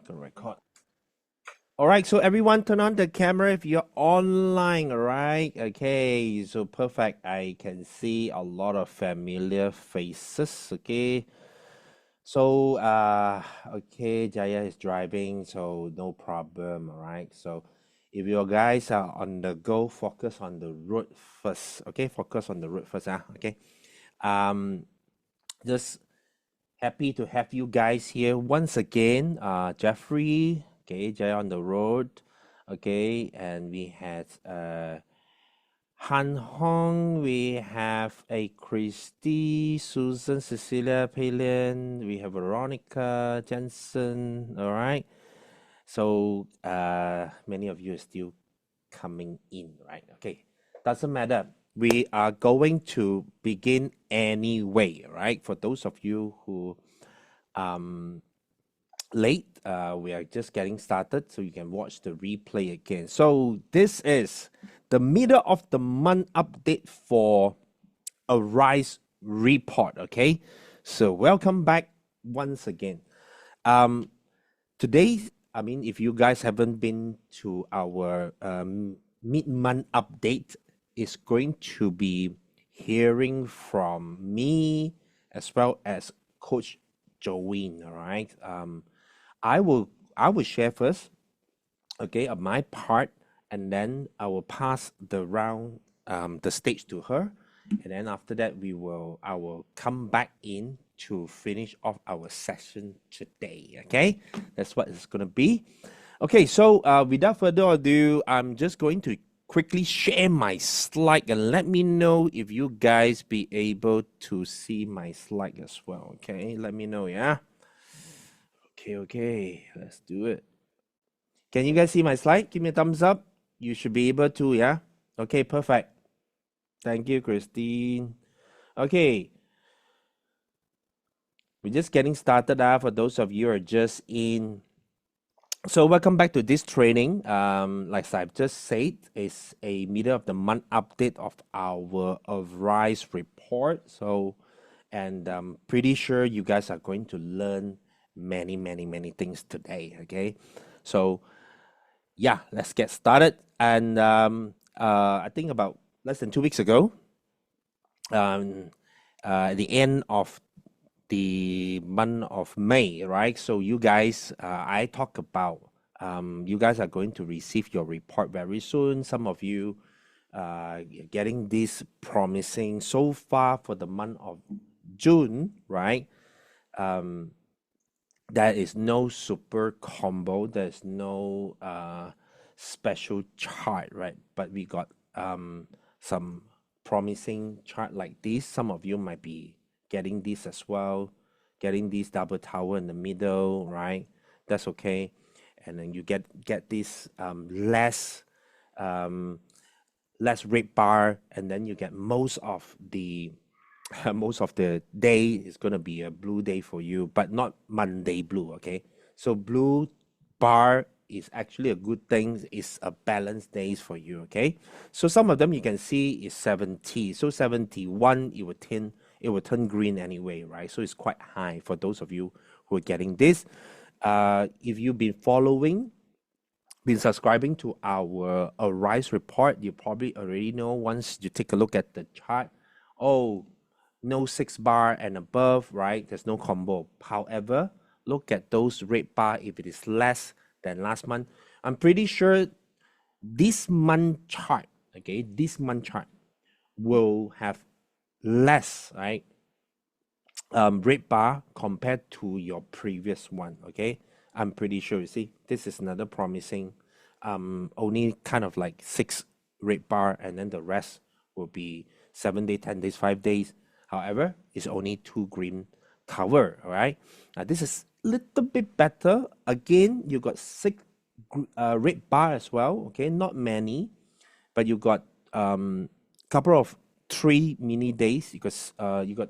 Gonna record. All right, so everyone turn on the camera if you're online, all right? Okay, so perfect. I can see a lot of familiar faces, okay? So, okay, Jaya is driving, so no problem, all right? So, if you guys are on the go, focus on the road first, okay? Focus on the road first, okay? Um, just happy to have you guys here once again. Jeffrey, okay, Jay on the road, okay, and we had Han Hong, we have a Christy, Susan, Cecilia, Palin, we have Veronica, Jensen, all right. So many of you are still coming in, right? Okay, doesn't matter. We are going to begin anyway, right? For those of you who um late. We are just getting started, so you can watch the replay again. So this is the middle of the month update for Arise report. Okay, so welcome back once again. Um, today, I mean, if you guys haven't been to our mid-month update, it's going to be hearing from me as well as Coach Jolene. All right. I will I will share first, okay, of my part, and then I will pass the stage to her, and then after that I will come back in to finish off our session today. Okay, that's what it's gonna be. Okay, so without further ado, I'm just going to quickly share my slide and let me know if you guys be able to see my slide as well. Okay, let me know, yeah. Okay, let's do it. Can you guys see my slide? Give me a thumbs up. You should be able to, yeah? Okay, perfect. Thank you, Christine. Okay, we're just getting started for those of you who are just in. So welcome back to this training. Like I've just said, it's a middle of the month update of our Arise report. So, and I'm pretty sure you guys are going to learn many things today. Okay, so yeah, let's get started. And I think about less than 2 weeks ago, um, at the end of the month of May, right? So you guys, I talk about you guys are going to receive your report very soon. Some of you getting this promising so far for the month of June, right? Um, there is no super combo. There's no special chart, right? But we got some promising chart like this. Some of you might be getting this as well, getting this double tower in the middle, right? That's okay. And then you get this um, less red bar, and then you get most of the most of the day is going to be a blue day for you, but not Monday blue, okay? So blue bar is actually a good thing. It's a balanced days for you, okay? So some of them you can see is 70. So 71, it will turn green anyway, right? So it's quite high for those of you who are getting this. If you've been subscribing to our Arise report, you probably already know once you take a look at the chart. Oh, no 6 bar and above, right? There's no combo. However, look at those red bar if it is less than last month. I'm pretty sure this month chart, okay, this month chart will have less, right? Red bar compared to your previous one, okay? I'm pretty sure. You see, this is another promising. Only kind of like 6 red bar, and then the rest will be 7 days, 10 days, 5 days. However, it's only 2 green tower. All right. Now this is a little bit better. Again, you got 6 red bar as well. Okay, not many, but you got couple of 3 mini days because you got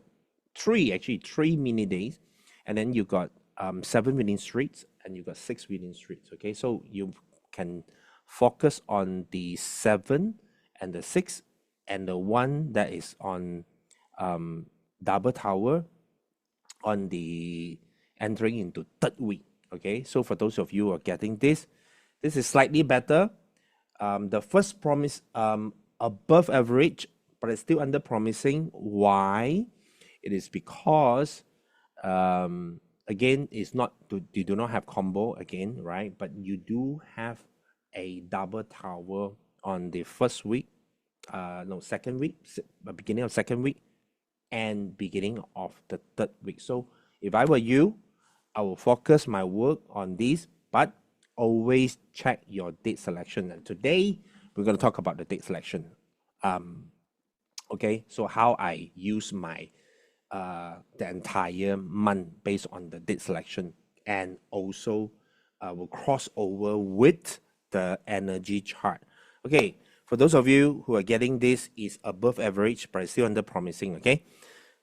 three mini days, and then you got 7 winning streaks, and you got 6 winning streaks. Okay, so you can focus on the 7 and the 6 and the one that is on double tower on the entering into third week. Okay, so for those of you who are getting this, this is slightly better. The first promise above average, but it's still under promising. Why? It is because again, it's not you do not have combo again, right? But you do have a double tower on the first week, no, second week, beginning of second week, and beginning of the third week. So if I were you, I will focus my work on this, but always check your date selection. And today we're going to talk about the date selection. Okay, so how I use my the entire month based on the date selection, and also will cross over with the energy chart. Okay, for those of you who are getting this, is above average but it's still under promising. Okay,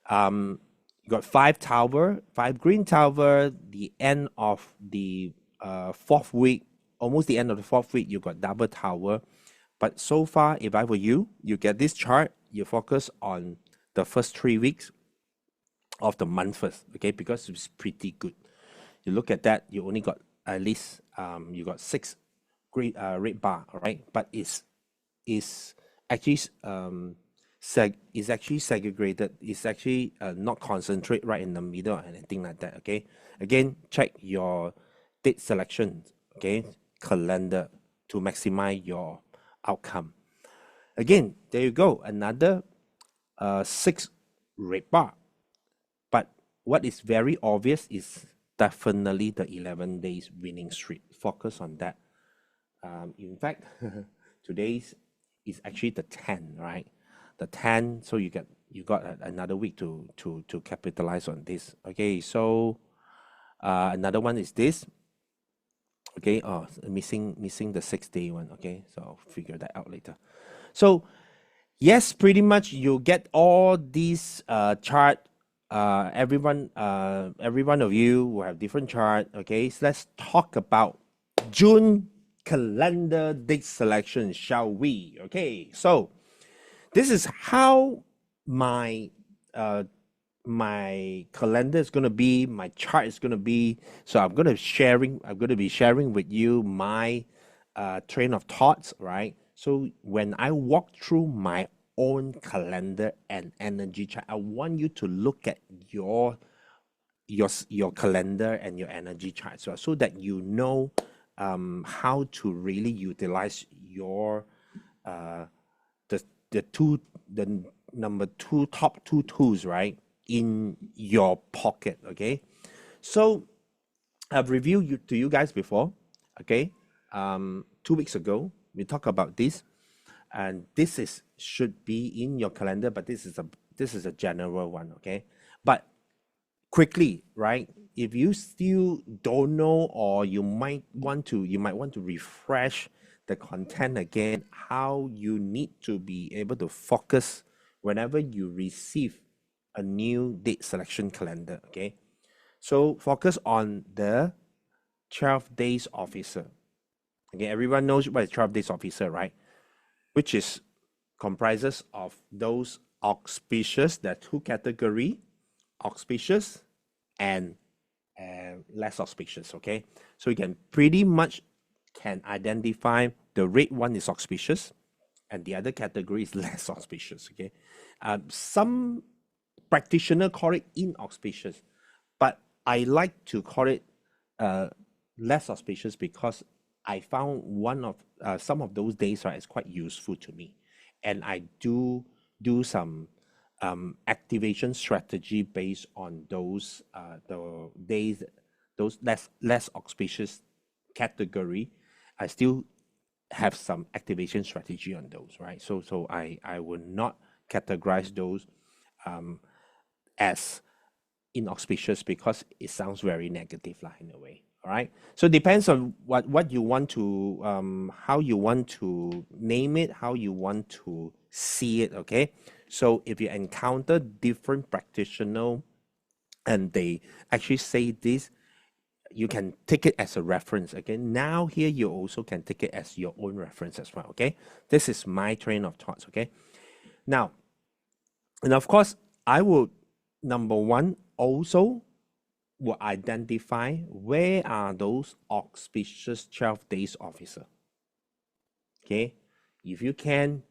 you got 5 tower, 5 green tower. The end of the fourth week, almost the end of the fourth week, you got double tower. But so far, if I were you, you get this chart, you focus on the first 3 weeks of the month first, okay, because it's pretty good. You look at that, you only got at least you got 6 green red bar, right? But it's actually is actually segregated. It's actually not concentrate right in the middle or anything like that. Okay, again, check your date selection, okay, calendar, to maximize your outcome. Again, there you go, another 6 red bar. But what is very obvious is definitely the 11 days winning streak. Focus on that. In fact, today's is actually the 10, right? The 10, so you got another week to capitalize on this. Okay, so another one is this. Okay, oh, missing the 6-day one. Okay, so I'll figure that out later. So yes, pretty much you get all these chart. Every one of you will have different chart. Okay, so let's talk about June calendar date selection, shall we? Okay, so this is how my my calendar is going to be, my chart is going to be. So I'm going to be sharing with you my train of thoughts, right? So when I walk through my own calendar and energy chart, I want you to look at your calendar and your energy chart, so that you know how to really utilize your the number two top 2 tools, right, in your pocket. Okay, so I've reviewed to you guys before. Okay, 2 weeks ago we talked about this, and this should be in your calendar, but this is a general one. Okay, but quickly, right, if you still don't know, or you might want to refresh the content again, how you need to be able to focus whenever you receive a new date selection calendar. Okay, so focus on the 12 days officer. Okay, everyone knows what is 12 days officer, right? Which is comprises of those auspicious. There are 2 category: auspicious and less auspicious. Okay, so you can pretty much identify the red one is auspicious and the other category is less auspicious. Okay, some practitioner call it inauspicious, but I like to call it less auspicious, because I found some of those days, right, is quite useful to me, and I do some activation strategy based on those the days, those less auspicious category. I still have some activation strategy on those, right? So I will not categorize those as inauspicious, because it sounds very negative in a way. All right, so it depends on what you want to how you want to name it, how you want to see it. Okay, so if you encounter different practitioner and they actually say this, you can take it as a reference. Okay, now here you also can take it as your own reference as well. Okay, this is my train of thoughts. Okay, now, and of course I will, number one, also will identify where are those auspicious 12 days officer. Okay, if you can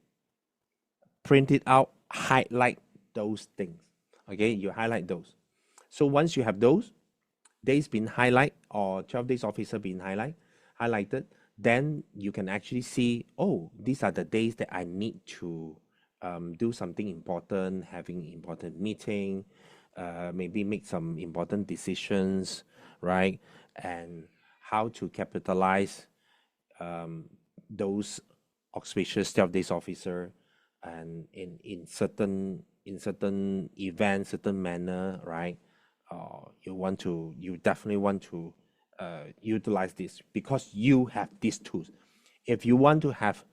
print it out, highlight those things. Okay, you highlight those. So once you have those days been highlighted or 12 days officer been highlighted, then you can actually see, oh, these are the days that I need to do something important, having important meeting, maybe make some important decisions, right? And how to capitalize those auspicious 12 days officer and in certain events, certain manner, right? You definitely want to utilize this because you have these tools. If you want to have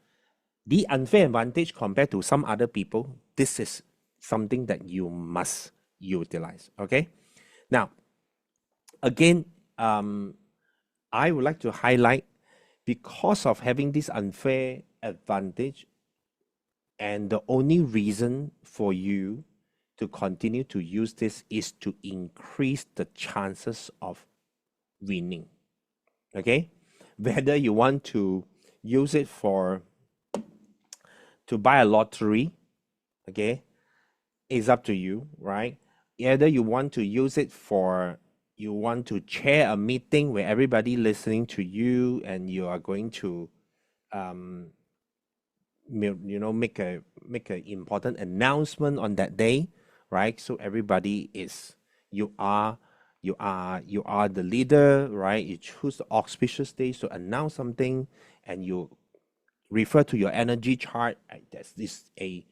the unfair advantage compared to some other people, this is something that you must utilize. Okay. Now, again, I would like to highlight because of having this unfair advantage, and the only reason for you to continue to use this is to increase the chances of winning. Okay, whether you want to use it to buy a lottery, okay, it's up to you, right? Either you want to use it you want to chair a meeting where everybody listening to you and you are going to make a important announcement on that day, right? So everybody is you are the leader, right? You choose the auspicious days to announce something, and you refer to your energy chart. That's this a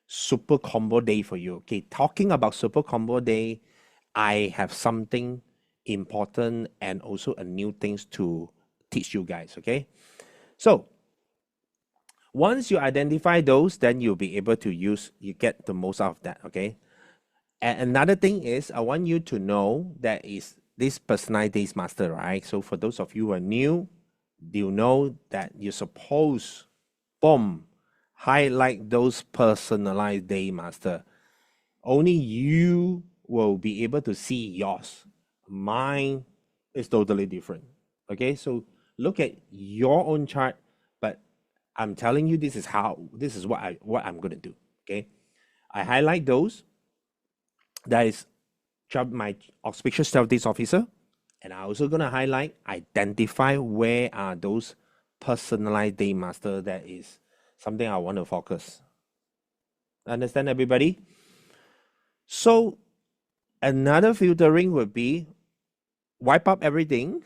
super combo day for you. Okay, talking about super combo day, I have something important and also a new things to teach you guys. Okay, so once you identify those, then you'll be able to you get the most out of that. Okay, and another thing is I want you to know that is this personalized days master, right? So for those of you who are new, you know that you're supposed boom highlight those personalized day master. Only you will be able to see yours. Mine is totally different. Okay, so look at your own chart, but I'm telling you this is what I'm gonna do. Okay, I highlight those. That is my auspicious 12 days officer, and I'm also gonna highlight identify where are those personalized day master. That is something I want to focus. Understand, everybody? So another filtering would be wipe up everything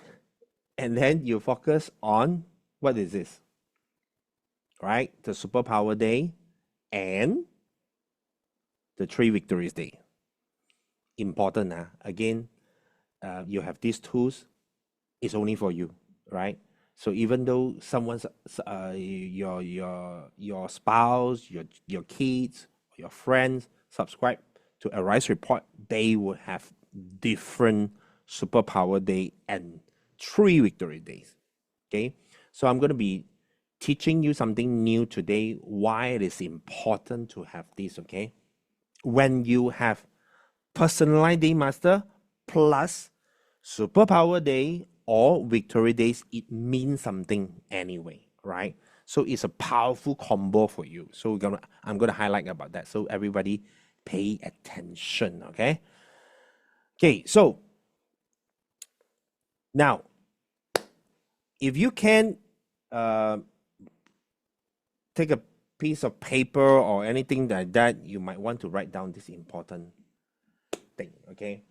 and then you focus on what is this, right? The superpower day and the 3 victories day. Important. Again, you have these tools, it's only for you, right? So even though someone's your spouse, your kids, your friends subscribe to Arise Report, they will have different superpower day and 3 victory days. Okay, so I'm going to be teaching you something new today, why it is important to have this. Okay, when you have personalized day master plus superpower day or victory days, it means something anyway, right? So it's a powerful combo for you. So I'm gonna highlight about that. So everybody pay attention, okay? Okay, so now if you can take a piece of paper or anything like that, you might want to write down this important thing, okay?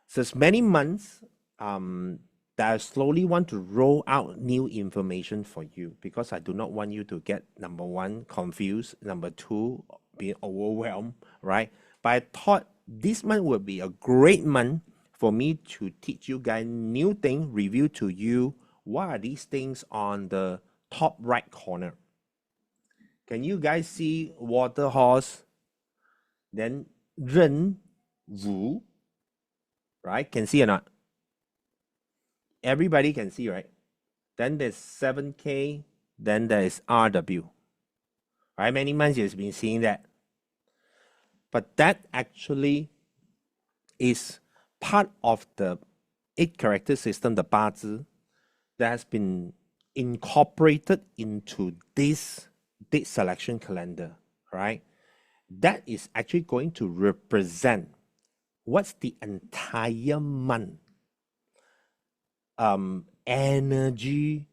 Since many months, that I slowly want to roll out new information for you because I do not want you to get, number one, confused, number two, being overwhelmed, right? But I thought this month would be a great month for me to teach you guys new things, review to you what are these things on the top right corner. Can you guys see water horse? Then 人如, right? Can see or not? Everybody can see, right? Then there's 7K, then there is RW. Right? Many months you've been seeing that. But that actually is part of the 8 character system, the 八字, that has been incorporated into this date selection calendar, right? That is actually going to represent what's the entire month energy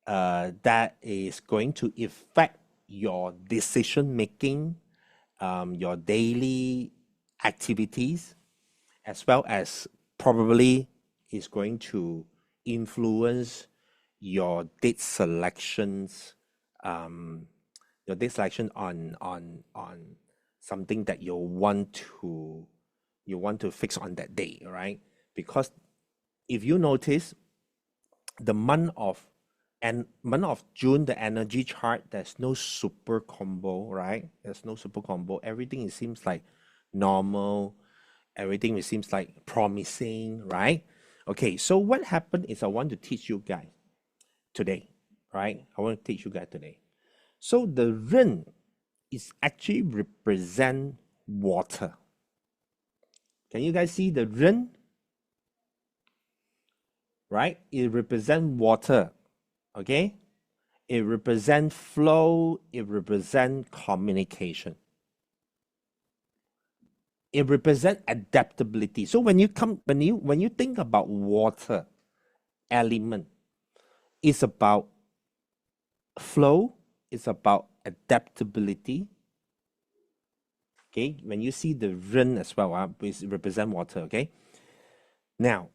that is going to affect your decision making, your daily activities, as well as probably is going to influence your date selections, your date selection on something that you want to fix on that day, right? Because if you notice, the month of June, the energy chart, there's no super combo, right? There's no super combo. Everything it seems like normal. Everything it seems like promising, right? Okay, so what happened is I want to teach you guys today, right? I want to teach you guys today. So the ren is actually represent water. Can you guys see the ren? Right? It represents water. Okay? It represents flow. It represents communication. It represents adaptability. So when you think about water element, it's about flow, it's about adaptability. Okay, when you see the ren as well, it represents water. Okay, now,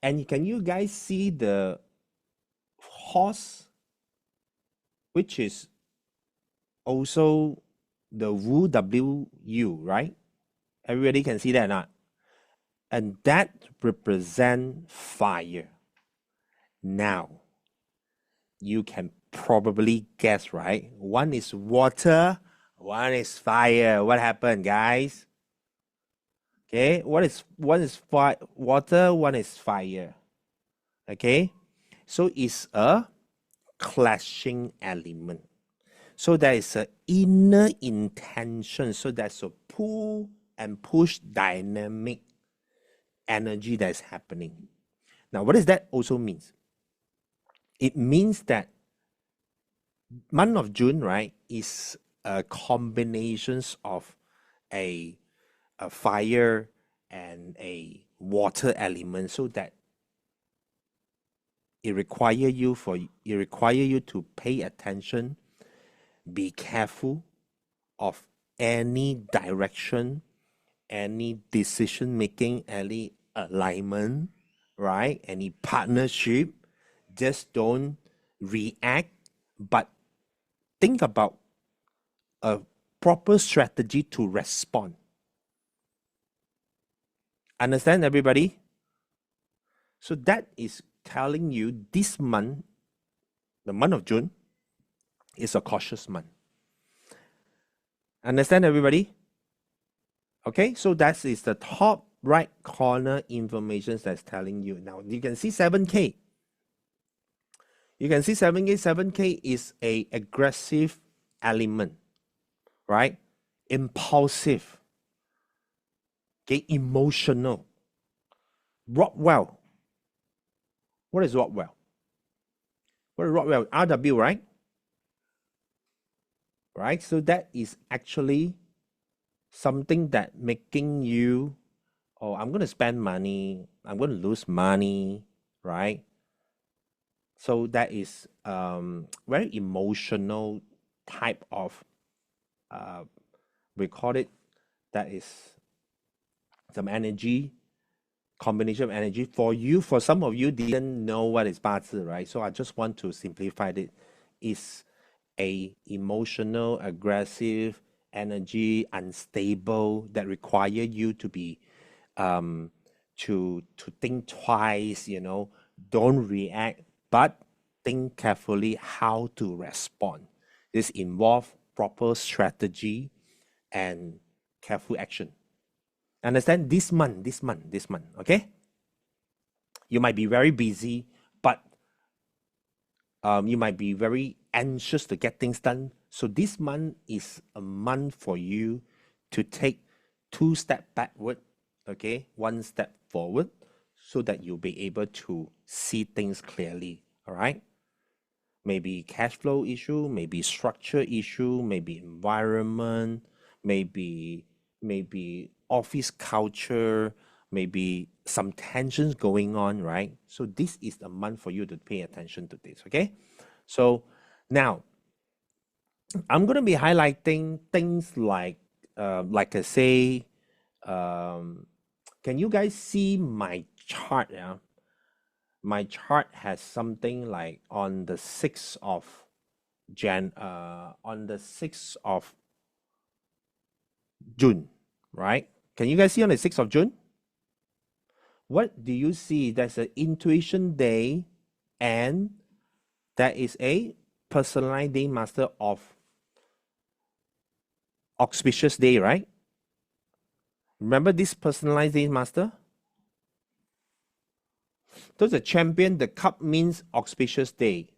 and can you guys see the horse, which is also the Wu WU, right? Everybody can see that, not? And that represents fire. Now, you can probably guess, right? One is water, one is fire. What happened, guys? Okay, one is water, one is fire. Okay, so it's a clashing element. So there is an inner intention. So there's a pull and push dynamic energy that is happening. Now, what does that also means? It means that month of June, right, is a combinations of a fire and a water element, so that it require you to pay attention, be careful of any direction, any decision making, any alignment, right? Any partnership. Just don't react, but think about a proper strategy to respond. Understand, everybody? So that is telling you this month, the month of June, is a cautious month. Understand, everybody? Okay, so that is the top right corner information that's telling you. Now, you can see 7K. You can see 7K. 7K is a aggressive element, right? Impulsive. Okay, emotional. Rockwell. What is Rockwell? What is Rockwell? RW, right? Right, so that is actually something that making you, oh, I'm going to spend money, I'm going to lose money, right? So that is very emotional type of, we call it, that is some energy, combination of energy. For you, for some of you didn't know what is 八字, right? So I just want to simplify it. It's a emotional, aggressive energy, unstable, that require you to be to think twice, don't react, but think carefully how to respond. This involves proper strategy and careful action. Understand? This month, okay? You might be very busy, but you might be very anxious to get things done. So this month is a month for you to take 2 steps backward okay, one step forward so that you'll be able to see things clearly. All right. Maybe cash flow issue, maybe structure issue, maybe environment, maybe office culture, maybe some tensions going on, right? So this is the month for you to pay attention to this, okay? So now I'm going to be highlighting things like I say, um, can you guys see my chart? Yeah, my chart has something like on the 6th of on the 6th of June, right? Can you guys see on the 6th of June? What do you see? There's an intuition day and there is a personalized day master of auspicious day, right? Remember this personalized day master? So the champion, the cup means auspicious day,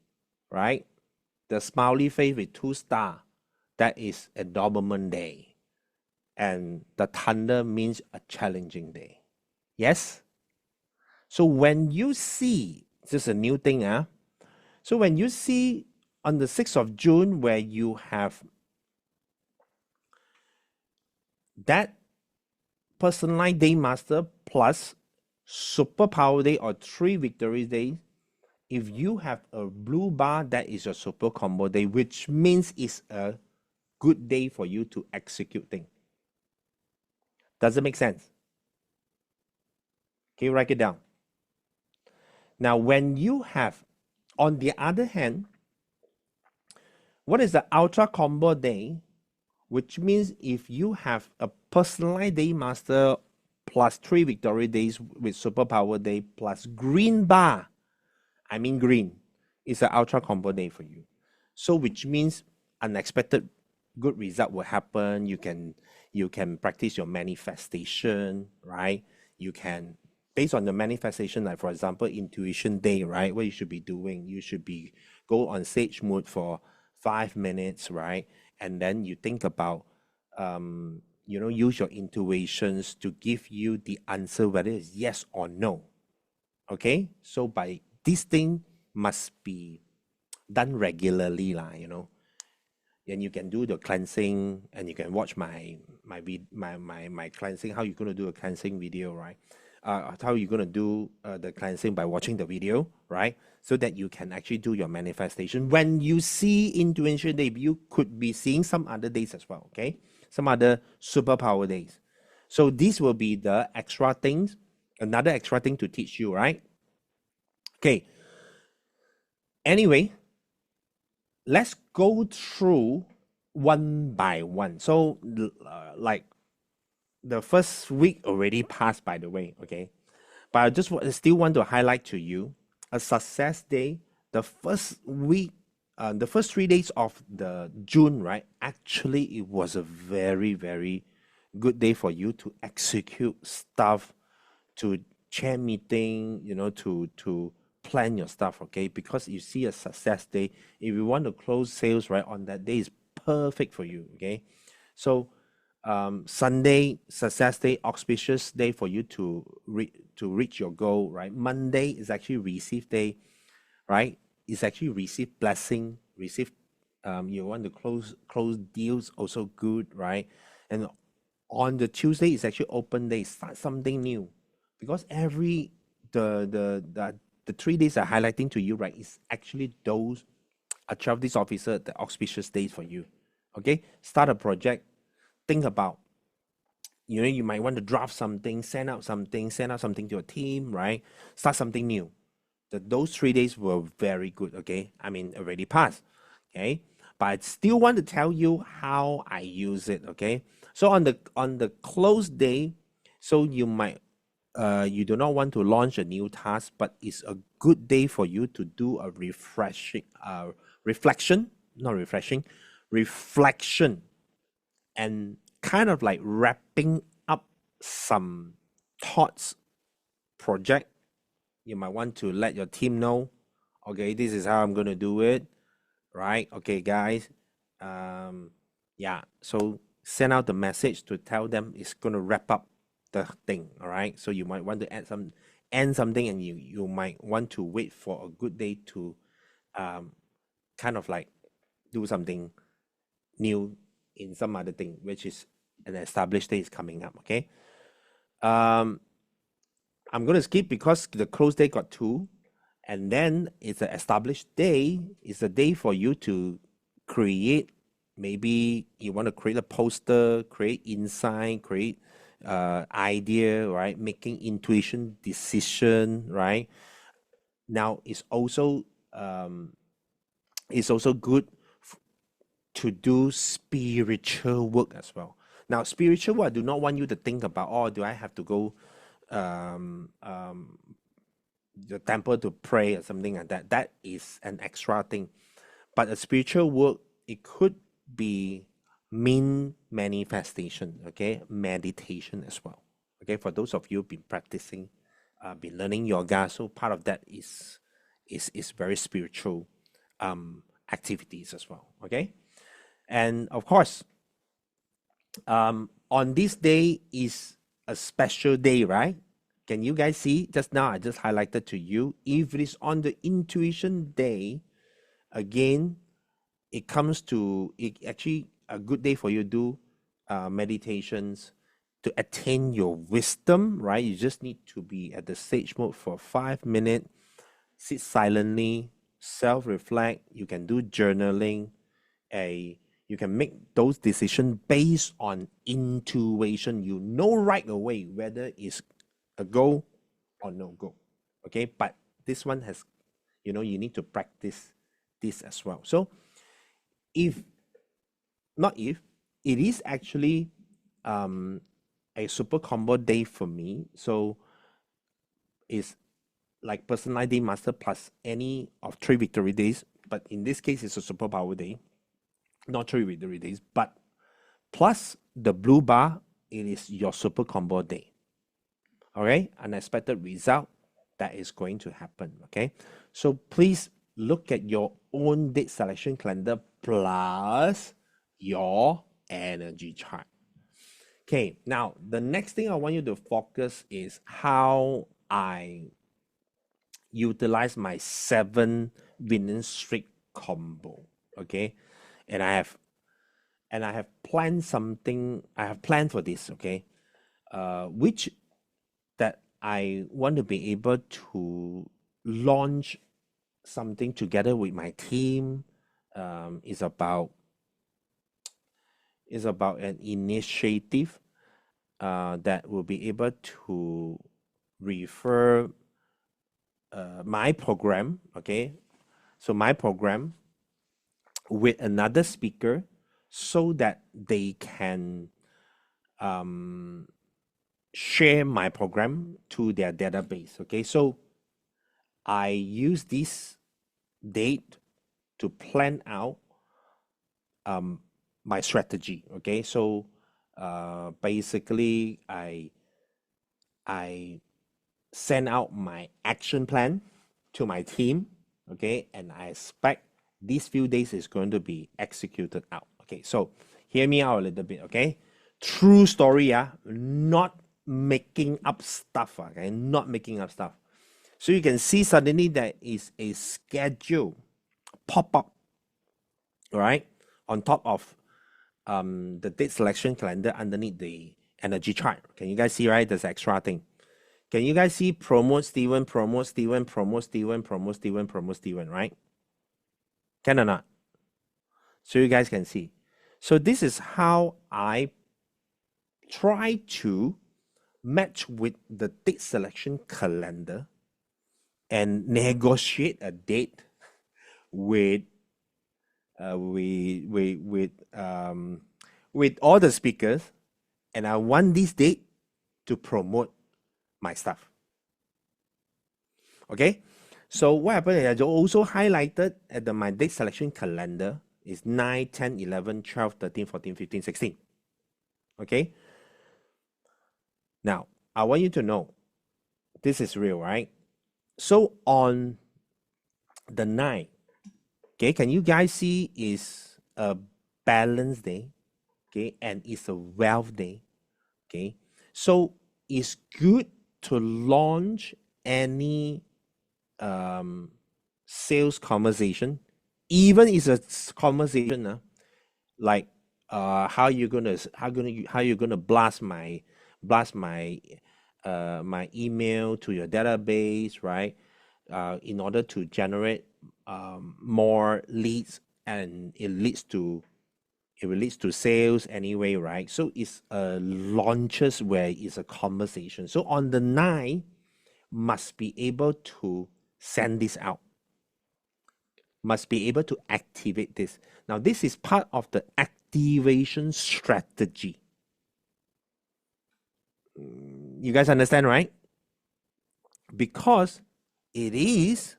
right? The smiley face with 2 stars, that is a Doberman day. And the thunder means a challenging day. Yes? So when you see, this is a new thing, so when you see on the 6th of June where you have that personalized day master plus superpower day or 3 victory days, if you have a blue bar, that is your super combo day, which means it's a good day for you to execute things. Does it make sense? Can you write it down? Now, when you have, on the other hand, what is the ultra combo day? Which means if you have a personalized day master plus 3 victory days with superpower day plus green bar, I mean green, it's an ultra combo day for you. So which means unexpected good result will happen. You can practice your manifestation, right? You can, based on the manifestation, like for example intuition day, right? What you should be doing, you should be go on sage mode for 5 minutes, right? And then you think about use your intuitions to give you the answer whether it's yes or no. Okay, so by this thing must be done regularly lah, and you can do the cleansing and you can watch my cleansing, how you're going to do a cleansing video, right? How you're going to do the cleansing by watching the video, right? So that you can actually do your manifestation. When you see intuition day, you could be seeing some other days as well, okay? Some other superpower days. So these will be the extra things, another extra thing to teach you, right? Okay. Anyway, let's go through one by one. So, like the first week already passed, by the way, okay? But I just still want to highlight to you a success day. The first week, the first 3 days of the June, right? Actually, it was a very, very good day for you to execute stuff, to chair meeting, to plan your stuff, okay? Because you see a success day, if you want to close sales right on that day, is perfect for you, okay? So Sunday, success day, auspicious day for you to reach your goal, right? Monday is actually receive day, right? It's actually receive blessing, receive you want to close deals, also good, right? And on the Tuesday is actually open day, start something new, because every the 3 days I'm highlighting to you, right, is actually those a 12 days officer, the auspicious days for you. Okay, start a project, think about, you might want to draft something, send out something to your team, right? Start something new. Those 3 days were very good. Okay, I mean already passed. Okay, but I still want to tell you how I use it. Okay, so on the close day, so you might you do not want to launch a new task, but it's a good day for you to do a reflection, not refreshing, reflection, and kind of like wrapping up some thoughts project. You might want to let your team know, okay, this is how I'm going to do it, right? Okay, guys. Yeah, so send out the message to tell them it's going to wrap up the thing. All right. So you might want to end something, and you might want to wait for a good day to kind of like do something new in some other thing, which is an established day is coming up. Okay. I'm going to skip because the close day got 2, and then it's an established day. It's a day for you to create. Maybe you want to create a poster, create insight, create idea, right? Making intuition decision, right? Now it's also good to do spiritual work as well. Now, spiritual work, I do not want you to think about, oh, do I have to go the temple to pray or something like that. That is an extra thing. But a spiritual work, it could be mean manifestation, okay, meditation as well. Okay, for those of you who've been practicing, been learning yoga, so part of that is very spiritual activities as well. Okay, and of course, on this day is a special day, right? Can you guys see? Just now I just highlighted to you. If it is on the intuition day, again, it comes to it actually a good day for you to do meditations to attain your wisdom, right? You just need to be at the sage mode for 5 minutes, sit silently, self-reflect. You can do journaling. You can make those decisions based on intuition. You know right away whether it's a go or no go. Okay, but this one has, you need to practice this as well. So it is actually a super combo day for me. So it's like personal day master plus any of 3 victory days, but in this case it's a superpower day, not 3 victory days, but plus the blue bar, it is your super combo day. Okay, unexpected result that is going to happen. Okay, so please look at your own date selection calendar plus your energy chart. Okay, now the next thing I want you to focus is how I utilize my 7 winning streak combo. Okay, and I have planned something. I have planned for this. Okay, which that I want to be able to launch something together with my team. Is about an initiative that will be able to refer my program. Okay, so my program with another speaker so that they can share my program to their database. Okay, so I use this date to plan out my strategy. Okay, so basically I send out my action plan to my team. Okay, and I expect these few days is going to be executed out. Okay, so hear me out a little bit. Okay, true story. Not making up stuff. Okay, not making up stuff. So you can see suddenly there is a schedule pop up, right, on top of the date selection calendar underneath the energy chart. Can you guys see, right? There's extra thing. Can you guys see promote Steven, promote Steven, promote Steven, promote Steven, promote Steven, right? Can or not? So you guys can see. So this is how I try to match with the date selection calendar and negotiate a date with all the speakers, and I want this date to promote my stuff. Okay, so what happened is I also highlighted at my date selection calendar is 9, 10, 11, 12, 13, 14, 15, 16. Okay, now I want you to know this is real, right? So on the 9th, okay, can you guys see is a balance day, okay, and it's a wealth day, okay? So it's good to launch any sales conversation, even it's a conversation like how you gonna blast my email to your database, right? In order to generate more leads, and it leads to sales anyway, right? So it's launches where it's a conversation. So on the 9, must be able to send this out, must be able to activate this. Now, this is part of the activation strategy. You guys understand, right? Because it is,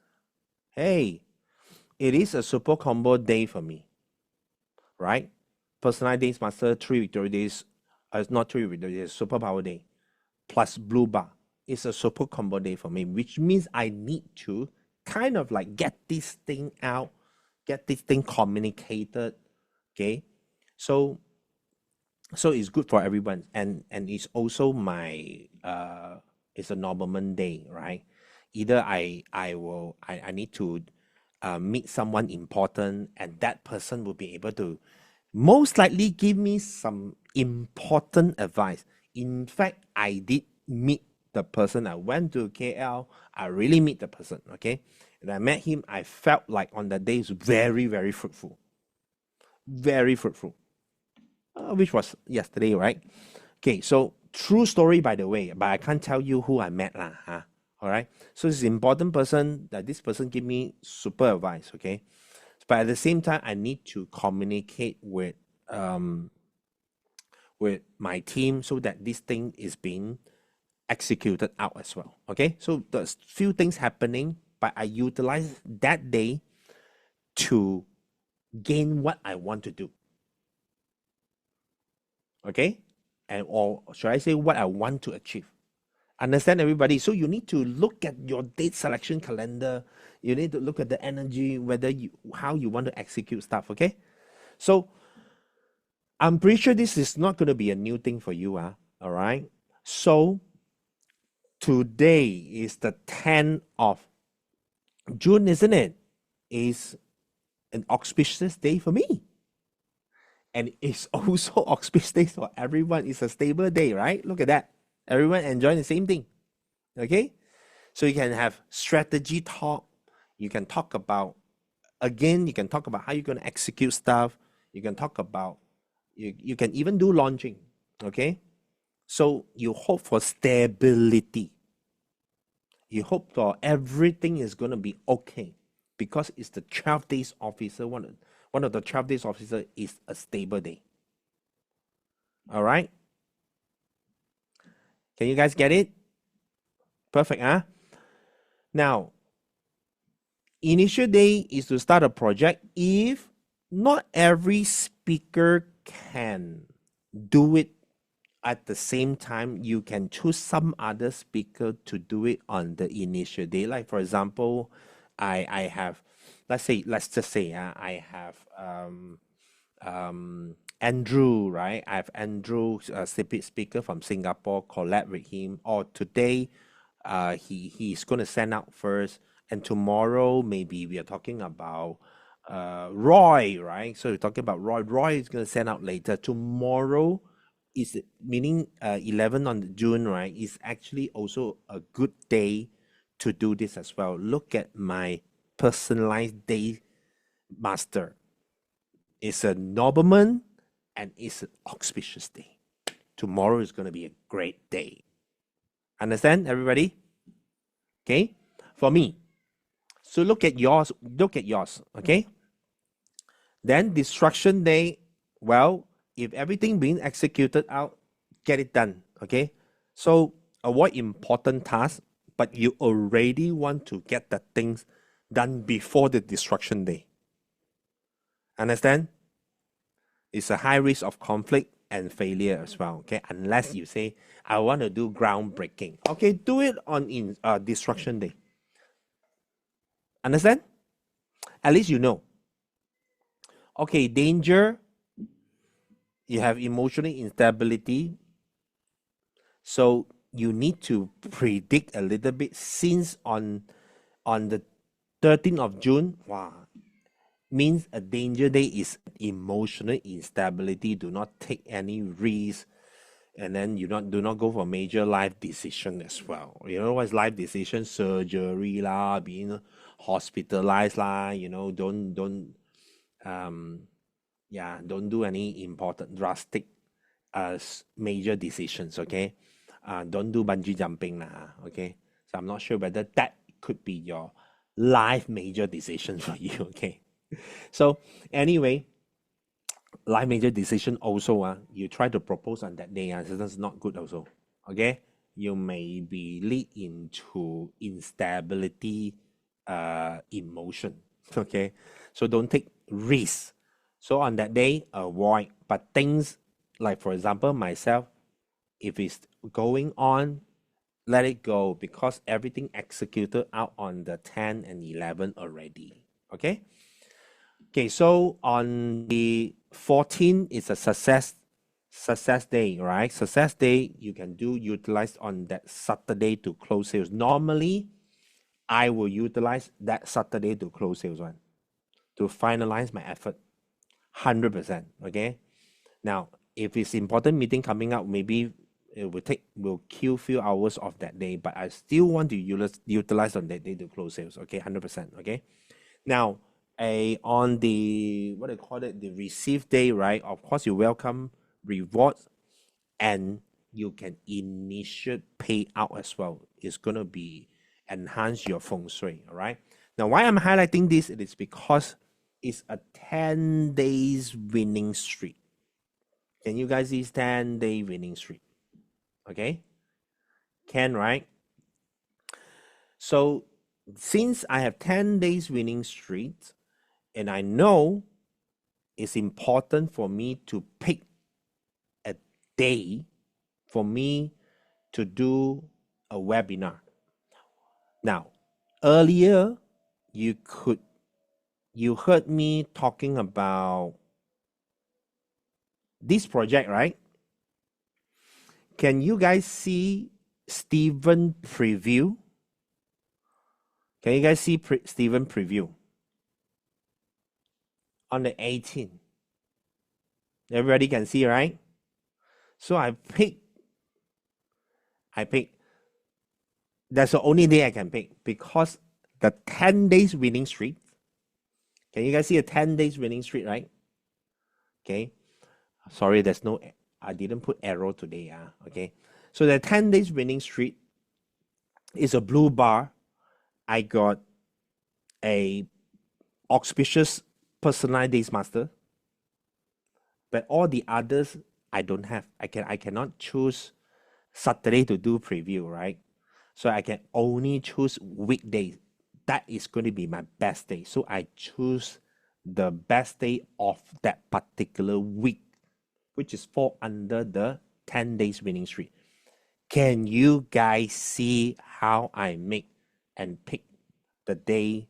hey, it is a super combo day for me, right? Personalized Days Master, 3 victory days, not 3 victory days, superpower day, plus blue bar. It's a super combo day for me, which means I need to kind of like get this thing out, get this thing communicated, okay? So it's good for everyone, and it's also my it's a Nobleman day, right? Either I need to meet someone important, and that person will be able to most likely give me some important advice. In fact, I did meet the person. I went to KL. I really meet the person, okay? And I met him. I felt like on that day is very, very fruitful. Very fruitful. Which was yesterday, right? Okay, so true story, by the way, but I can't tell you who I met lah, huh? All right. So this important person, that this person give me super advice, okay? But at the same time, I need to communicate with my team so that this thing is being executed out as well. Okay, so there's few things happening, but I utilize that day to gain what I want to do. Okay, and or should I say what I want to achieve? Understand, everybody? So you need to look at your date selection calendar. You need to look at the energy, whether you how you want to execute stuff. Okay, so I'm pretty sure this is not going to be a new thing for you. All right. So today is the 10th of June, isn't it? Is an auspicious day for me. And it's also auspicious day for everyone. It's a stable day, right? Look at that. Everyone enjoying the same thing. Okay? So you can have strategy talk. You can talk about, again, you can talk about how you're going to execute stuff. You can talk about, you can even do launching. Okay? So you hope for stability. You hope for everything is going to be okay, because it's the 12 days officer. One of the 12 days officer is a stable day. All right. Can you guys get it? Perfect, huh? Now, initial day is to start a project. If not every speaker can do it at the same time, you can choose some other speaker to do it on the initial day. Like for example, I have, let's just say I have Andrew, right? I have Andrew, speaker from Singapore, collab with him. Or today, he's going to send out first, and tomorrow maybe we are talking about Roy, right? So we're talking about Roy. Roy is going to send out later. Tomorrow is meaning 11 on June, right? Is actually also a good day to do this as well. Look at my personalized day master. It's a nobleman and it's an auspicious day. Tomorrow is going to be a great day. Understand, everybody? Okay, for me. So look at yours. Okay. Then destruction day. Well, if everything being executed out, get it done. Okay. So avoid important tasks, but you already want to get the things done before the destruction day. Understand? It's a high risk of conflict and failure as well. Okay, unless you say I want to do groundbreaking. Okay, do it on destruction day. Understand? At least you know. Okay, danger. You have emotional instability. So you need to predict a little bit since on the 13th of June, wow, means a danger day is emotional instability. Do not take any risk, and then you do not go for major life decision as well. You know what's life decision? Surgery lah, being hospitalized lah. You know, don't don't do any important drastic major decisions. Okay, don't do bungee jumping lah. Okay, so I'm not sure whether that could be your life major decision for you. Okay, so anyway, life major decision also you try to propose on that day so that's not good also. Okay, you may be lead into instability emotion. Okay, so don't take risks. So on that day, avoid. But things like, for example, myself, if it's going on, let it go, because everything executed out on the 10 and 11 already. Okay. Okay, so on the 14th is a success day, right? Success day you can utilize on that Saturday to close sales. Normally, I will utilize that Saturday to close sales one, to finalize my effort 100%. Okay. Now, if it's important meeting coming up, maybe it will kill few hours of that day, but I still want to utilize on that day to close sales. Okay, 100%. Okay. Now, on the what do you call it, the receive day, right? Of course, you welcome rewards, and you can initiate payout as well. It's gonna be enhance your feng shui. All right. Now, why I'm highlighting this? It is because it's a 10 days winning streak. Can you guys see 10-day winning streak? Okay, can, right? So since I have 10 days winning streak, and I know it's important for me to pick a day for me to do a webinar. Now, earlier you heard me talking about this project, right? Can you guys see Steven preview? Can you guys see Steven preview? On the 18th. Everybody can see, right? So I pick. That's the only day I can pick, because the 10 days winning streak. Can you guys see a 10 days winning streak, right? Okay. Sorry, I didn't put arrow today. Okay. So the 10 days winning streak is a blue bar. I got a auspicious personalized days master, but all the others I don't have. I cannot choose Saturday to do preview, right? So I can only choose weekdays. That is going to be my best day. So I choose the best day of that particular week, which is fall under the 10 days winning streak. Can you guys see how I make and pick the day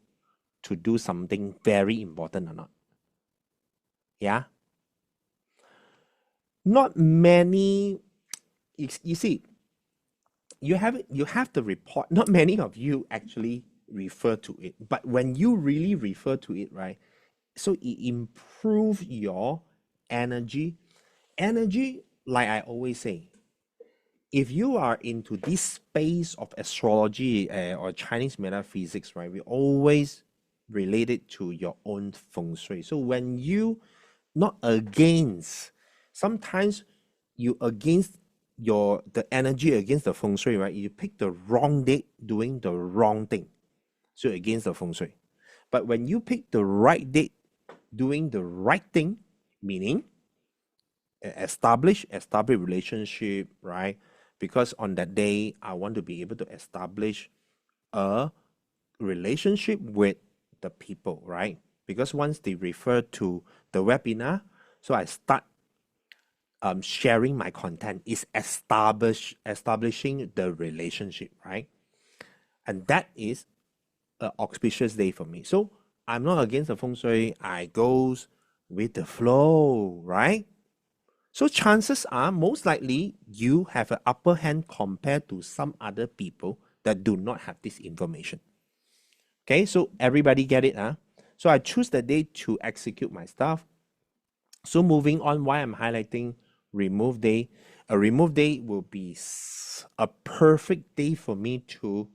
to do something very important or not? Yeah. Not many. You see, you have the report. Not many of you actually refer to it, but when you really refer to it, right? So it improves your energy. Energy, like I always say, if you are into this space of astrology or Chinese metaphysics, right, we always relate it to your own feng shui. So when you not against, sometimes you against the energy against the feng shui, right? You pick the wrong date doing the wrong thing, so against the feng shui. But when you pick the right date doing the right thing, meaning establish relationship, right? Because on that day I want to be able to establish a relationship with the people, right? Because once they refer to the webinar, so I start sharing my content, is establishing the relationship, right? And that is an auspicious day for me. So I'm not against the feng shui. I goes with the flow, right? So chances are most likely you have an upper hand compared to some other people that do not have this information. Okay, so everybody get it, huh? So I choose the day to execute my stuff. So moving on, why I'm highlighting remove day. A remove day will be a perfect day for me to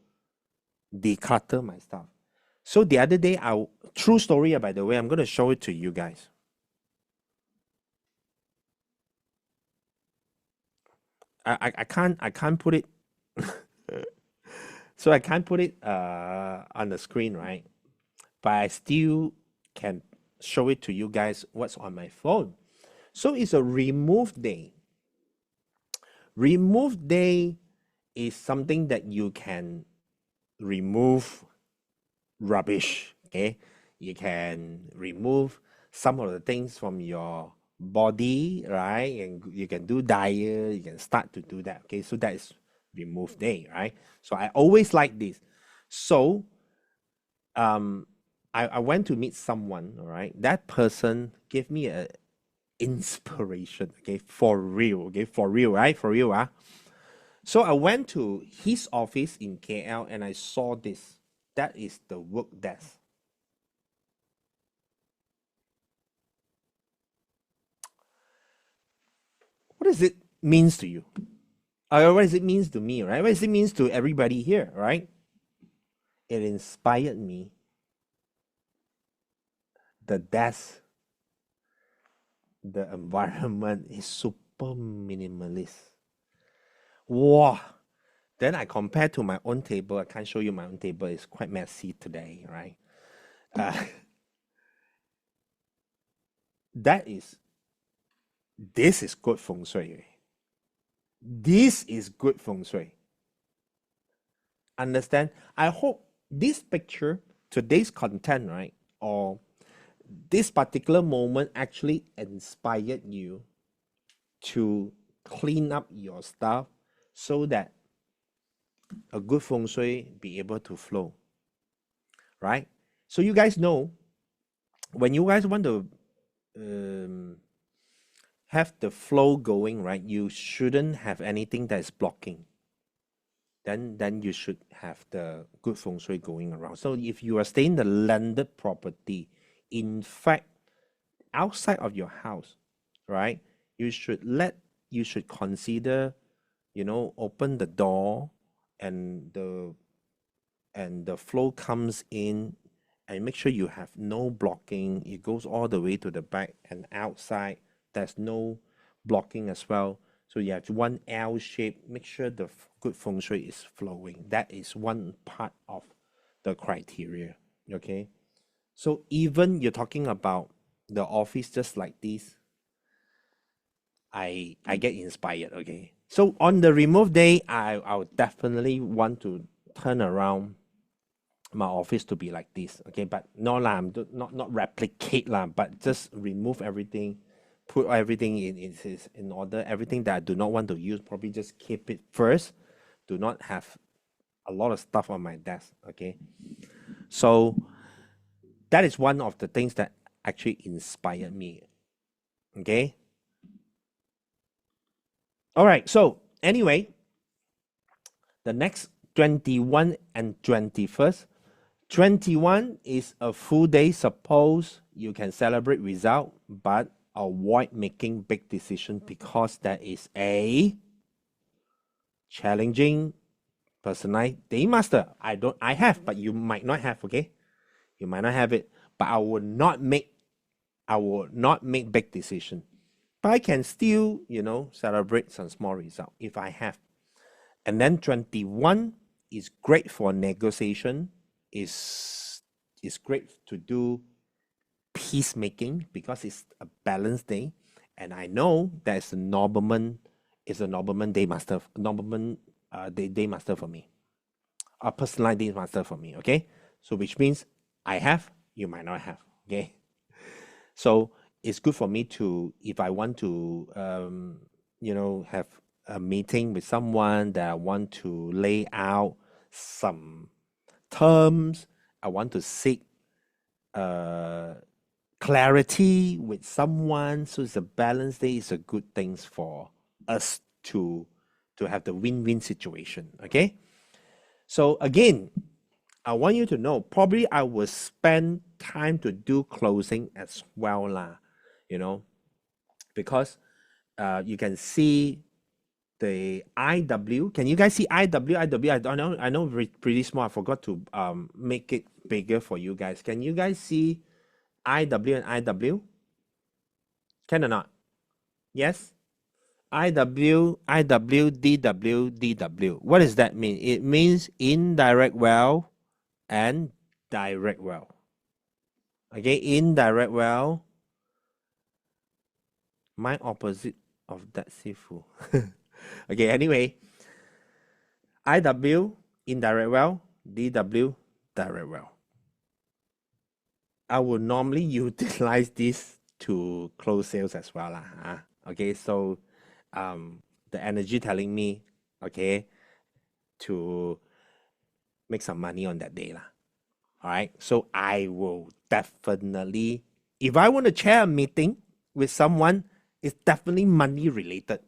declutter my stuff. So the other day, true story, by the way, I'm going to show it to you guys. I can't put it so I can't put it on the screen, right? But I still can show it to you guys what's on my phone. So it's a remove day. Remove day is something that you can remove rubbish, okay? You can remove some of the things from your body, right? And you can do diet, you can start to do that, okay? So that is remove day, right? So I always like this. So I went to meet someone, all right? That person gave me a inspiration, okay? For real, okay? For real, right? For real, ah. So I went to his office in KL and I saw this. That is the work desk. What does it means to you? What does it means to me, right? What does it means to everybody here, right? It inspired me. The desk, the environment is super minimalist. Wow. Then I compare to my own table. I can't show you my own table. It's quite messy today, right? Uh, that is, this is good feng shui. This is good feng shui. Understand? I hope this picture, today's content, right? Or this particular moment actually inspired you to clean up your stuff so that a good feng shui be able to flow, right? So you guys know when you guys want to um, have the flow going, right? You shouldn't have anything that is blocking. Then you should have the good feng shui going around. So if you are staying in the landed property, in fact, outside of your house, right? You should consider, open the door and the flow comes in and make sure you have no blocking. It goes all the way to the back and outside. There's no blocking as well. So you have one L shape. Make sure the good feng shui is flowing. That is one part of the criteria. Okay. So even you're talking about the office just like this, I get inspired. Okay. So on the remove day, I would definitely want to turn around my office to be like this. Okay, but no lah, not replicate lah, but just remove everything, put everything in order. Everything that I do not want to use, probably just keep it first. Do not have a lot of stuff on my desk. Okay, so that is one of the things that actually inspired me. Okay. All right. So anyway, the next 21 and 21st. 21 is a full day. Suppose you can celebrate result, but avoid making big decisions because that is a challenging personality day master. I have, but you might not have, okay? You might not have it, but I will not make big decision. But I can still, celebrate some small result if I have. And then 21 is great for negotiation, is great to do peacemaking because it's a balanced day. And I know that is a Nobleman day master, Nobleman day master for me, a personalized day master for me. Okay, so which means I have, you might not have. Okay, so it's good for me to, if I want to, have a meeting with someone that I want to lay out some terms. I want to seek clarity with someone. So it's a balanced day. It's a good thing for us to have the win-win situation. Okay. So again, I want you to know, probably I will spend time to do closing as well lah, because you can see the IW. Can you guys see IW? I know pretty small. I forgot to make it bigger for you guys. Can you guys see IW and IW? Can or not? Yes? IW, IW, DW, DW. What does that mean? It means indirect well and direct well. Okay, indirect well. My opposite of that Sifu. Okay, anyway. IW, indirect well. DW, direct well. I would normally utilize this to close sales as well. Okay, so the energy telling me, okay, to make some money on that day. All right, so I will definitely, if I want to chair a meeting with someone, it's definitely money related.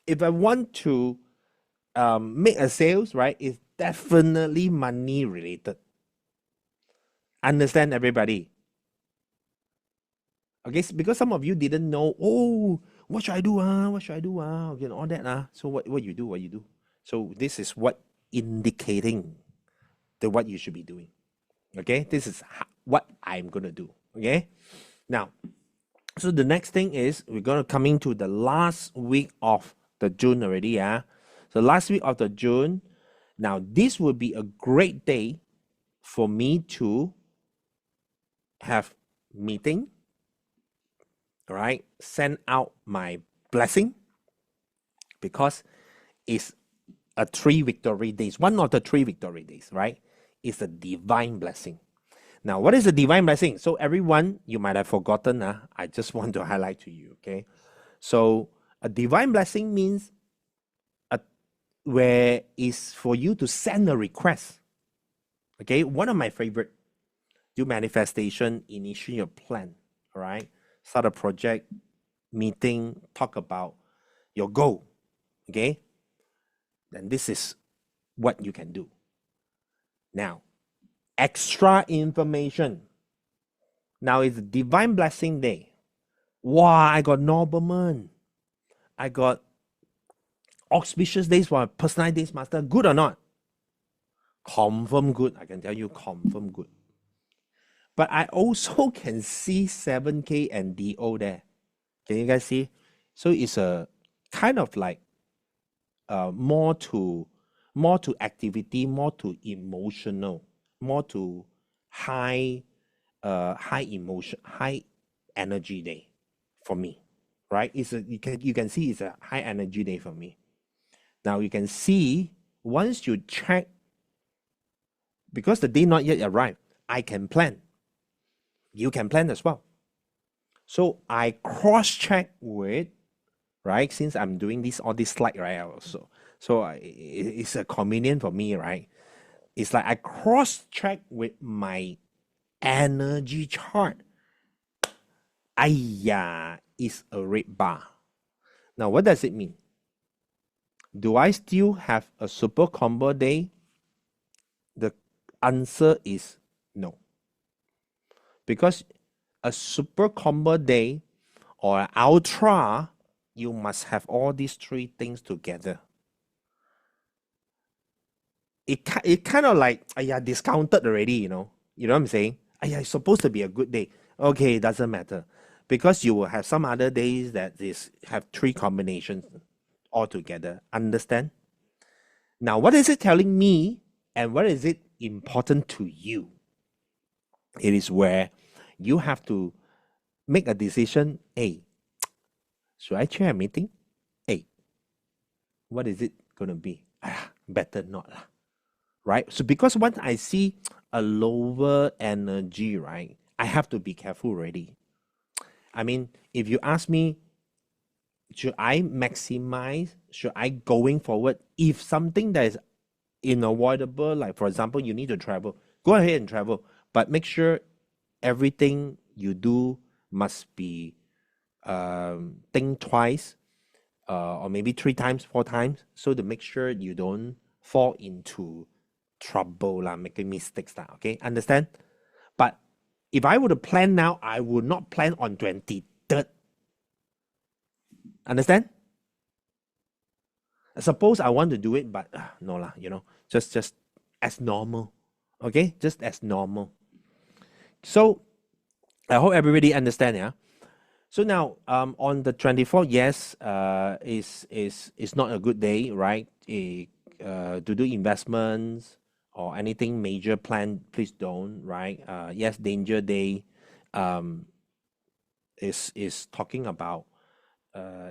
If I want to make a sales, right, it's definitely money related. Understand, everybody? Okay, because some of you didn't know, oh, what should I do? What should I do? Okay, all that. So what you do? So this is what indicating what you should be doing. Okay, this is what I'm gonna do. Okay, now, so the next thing is we're gonna coming to the last week of the June already. So last week of the June. Now this will be a great day for me to have meeting. All right, send out my blessing, because it's a 3 victory days. One of the 3 victory days, right? It's a divine blessing. Now, what is a divine blessing? So everyone, you might have forgotten. I just want to highlight to you. Okay, so a divine blessing means where is for you to send a request. Okay, one of my favorite, do manifestation, initiate your plan. All right, start a project, meeting, talk about your goal. Okay, then this is what you can do. Now, extra information. Now it's divine blessing day. Wow, I got nobleman. I got auspicious days for personal days master. Good or not? Confirm good. I can tell you, confirm good. But I also can see 7K and DO there. Can you guys see? So it's a kind of like more to activity, more to emotional, more to high emotion, high energy day for me, right? You can see it's a high energy day for me. Now you can see once you check, because the day not yet arrived, I can plan. You can plan as well. So I cross-check with, right? Since I'm doing all this slide, right? Also, so it's a convenient for me, right? It's like I cross-check with my energy chart. It's a red bar. Now, what does it mean? Do I still have a super combo day? The answer is no. Because a super combo day or an ultra, you must have all these 3 things together. It kind of like, discounted already, you know what I'm saying? It's supposed to be a good day. Okay, it doesn't matter. Because you will have some other days that have 3 combinations all together. Understand? Now, what is it telling me and what is it important to you? It is where you have to make a decision. Hey, should I chair a meeting? Hey, what is it going to be? Better not. Right? So because once I see a lower energy, right, I have to be careful already. I mean, if you ask me, should I maximize? Should I going forward? If something that is unavoidable, like for example, you need to travel, go ahead and travel, but make sure everything you do must be think twice, or maybe 3 times, 4 times, so to make sure you don't fall into trouble lah, making mistakes lah. Okay, understand? But if I were to plan now, I would not plan on 23rd. Understand? Suppose I want to do it, but no lah, just as normal. Okay, just as normal. So I hope everybody understand, yeah. So now, on the 24th, yes, is not a good day, right? To do investments or anything major plan, please don't, right? Yes, danger day, is talking about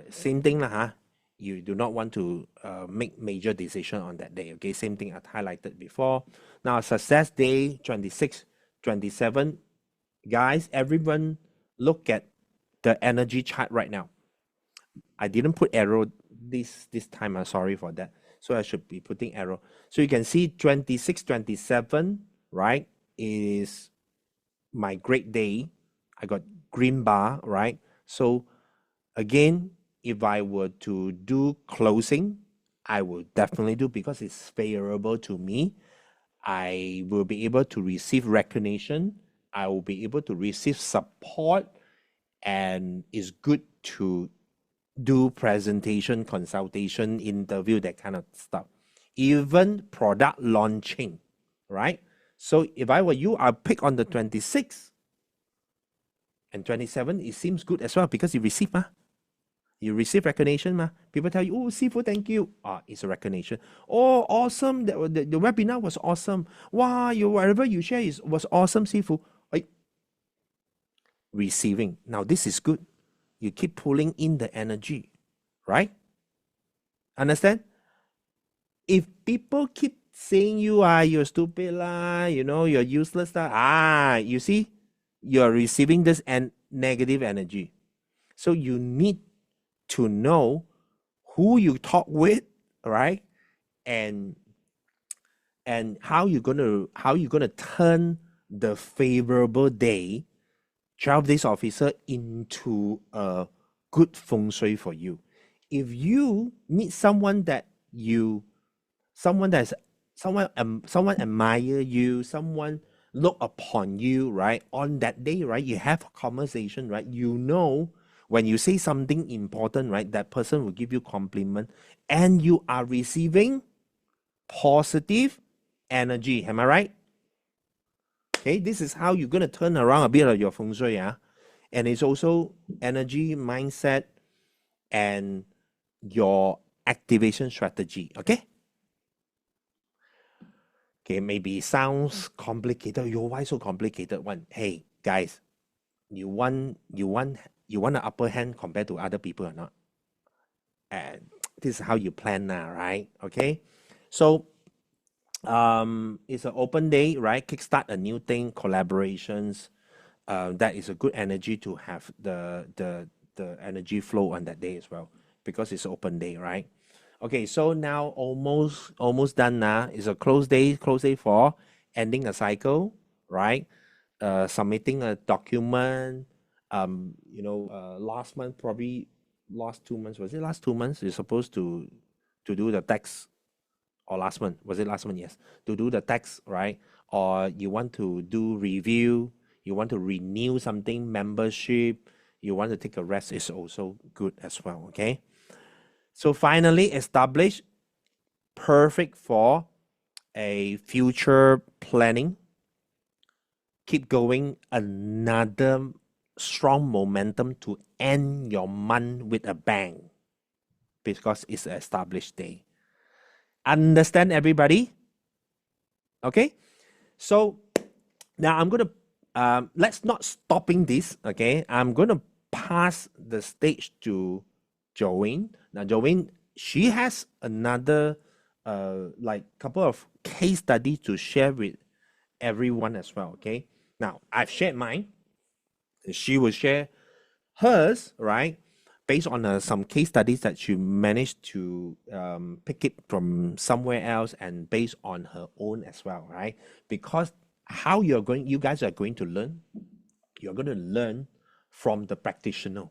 same thing lah, huh? You do not want to make major decision on that day. Okay, same thing I highlighted before. Now, success day 26, 27, guys, everyone look at the energy chart right now. I didn't put arrow this time. I'm sorry for that. So I should be putting arrow. So you can see 26, 27, right, is my great day. I got green bar, right? So again, if I were to do closing, I will definitely do, because it's favorable to me. I will be able to receive recognition. I will be able to receive support, and it's good to do presentation, consultation, interview, that kind of stuff. Even product launching, right? So if I were you, I'll pick on the 26th and 27. It seems good as well, because you receive, you receive recognition, people tell you, oh, Sifu, thank you. It's a recognition. Oh, awesome, the webinar was awesome. Wow, whatever you share was awesome, Sifu. Receiving. Now this is good. You keep pulling in the energy, right? Understand? If people keep saying you're stupid lah, you're useless lah, you see, you're receiving this negative energy. So you need to know who you talk with, right? And how you're gonna turn the favorable day, 12 days officer, into a good feng shui for you. If you meet someone someone admire you, someone look upon you, right, on that day, right, you have a conversation, right, when you say something important, right, that person will give you compliment, and you are receiving positive energy. Am I right? Okay, this is how you're going to turn around a bit of your feng shui, and it's also energy, mindset, and your activation strategy. Okay, maybe sounds complicated. Why so complicated one? Hey guys, you want an upper hand compared to other people or not? And this is how you plan now, right? Okay, so it's an open day, right? Kickstart a new thing, collaborations. That is a good energy to have the energy flow on that day as well, because it's open day, right? Okay, so now almost done now. It's a close day for ending a cycle, right? Submitting a document. Last month, probably last 2 months. Was it last 2 months? You're supposed to do the tax. Or last month, was it last month? Yes, to do the tax, right? Or you want to do review, you want to renew something, membership, you want to take a rest, is also good as well. Okay, so finally establish, perfect for a future planning. Keep going, another strong momentum to end your month with a bang, because it's an established day. Understand, everybody? Okay, so now I'm gonna let's not stopping this. Okay, I'm gonna pass the stage to Joanne. Now Joanne, she has another couple of case studies to share with everyone as well. Okay, now I've shared mine, she will share hers, right, based on some case studies that she managed to pick it from somewhere else, and based on her own as well, right? Because how you guys are going to learn, You're going to learn from the practitioner.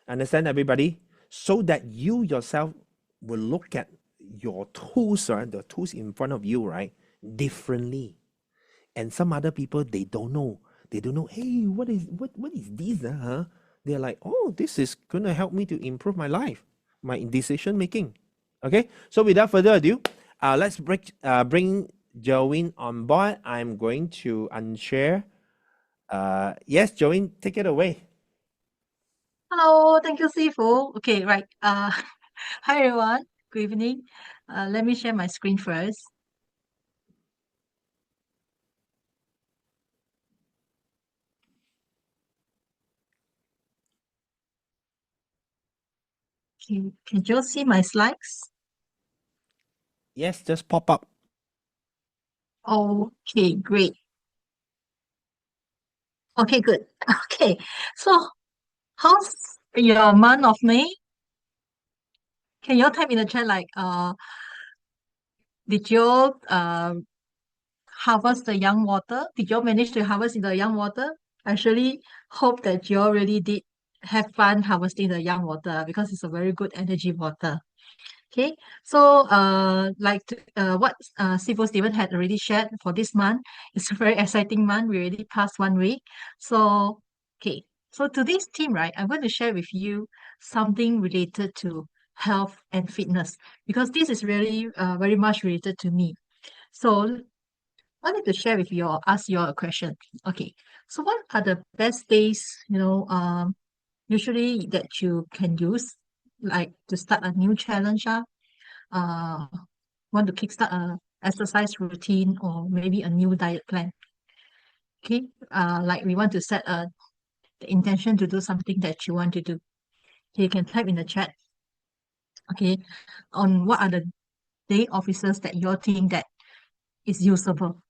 Understand, everybody? So that you yourself will look at your tools, right? The tools in front of you, right? Differently. And some other people, they don't know. They don't know, hey, what is this? Huh? They're like, oh, this is gonna help me to improve my life, my decision making. Okay, so without further ado, let's bring Jolene on board. I'm going to unshare. Yes, Jolene, take it away. Hello, thank you, Sifu. Okay, right. Hi everyone. Good evening. Let me share my screen first. Can you see my slides? Yes, just pop up. Okay, great. Okay, good. Okay, so how's your month of May? Can you type in the chat like did you harvest the young water? Did you manage to harvest the young water? I actually hope that you really did have fun harvesting the young water because it's a very good energy water. Okay, so what Civil Steven had already shared for this month, it's a very exciting month. We already passed 1 week. So, okay, so today's theme, right, I'm going to share with you something related to health and fitness because this is really very much related to me. So, I wanted to share with you or ask you all a question. Okay, so what are the best days, usually that you can use, like to start a new challenge? Uh, want to kickstart a exercise routine or maybe a new diet plan. Okay, like we want to set the intention to do something that you want to do. Okay, you can type in the chat. Okay, on what are the day offices that you're think that is usable.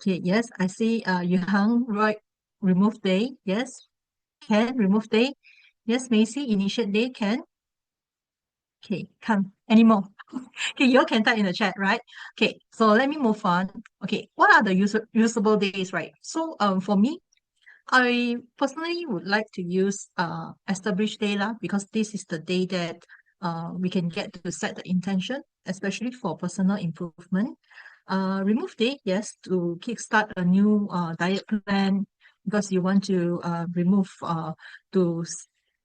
Okay, yes, I see. You hung right. Remove day. Yes, can remove day. Yes, Macy, initiate day can. Okay, come anymore. Okay, you all can type in the chat, right? Okay, so let me move on. Okay, what are the usable days, right? So for me, I personally would like to use established day lah, because this is the day that we can get to set the intention, especially for personal improvement. Remove day, yes, to kickstart a new diet plan because you want to to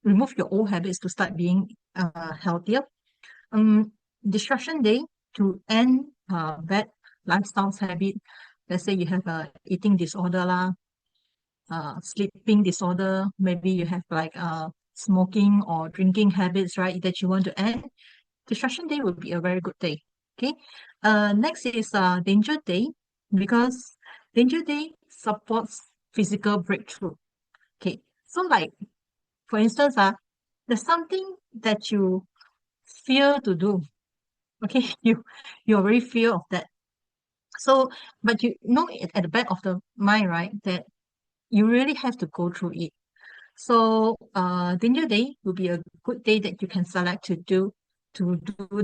remove your old habits to start being healthier. um Distraction day to end bad lifestyle habit. Let's say you have a eating disorder lah, sleeping disorder, maybe you have like smoking or drinking habits, right, that you want to end. Distraction day would be a very good day. Okay, next is danger day, because danger day supports physical breakthrough. Okay, so like for instance, there's something that you fear to do. Okay, you already fear of that. So, but you know it at the back of the mind, right, that you really have to go through it. So, danger day will be a good day that you can select to do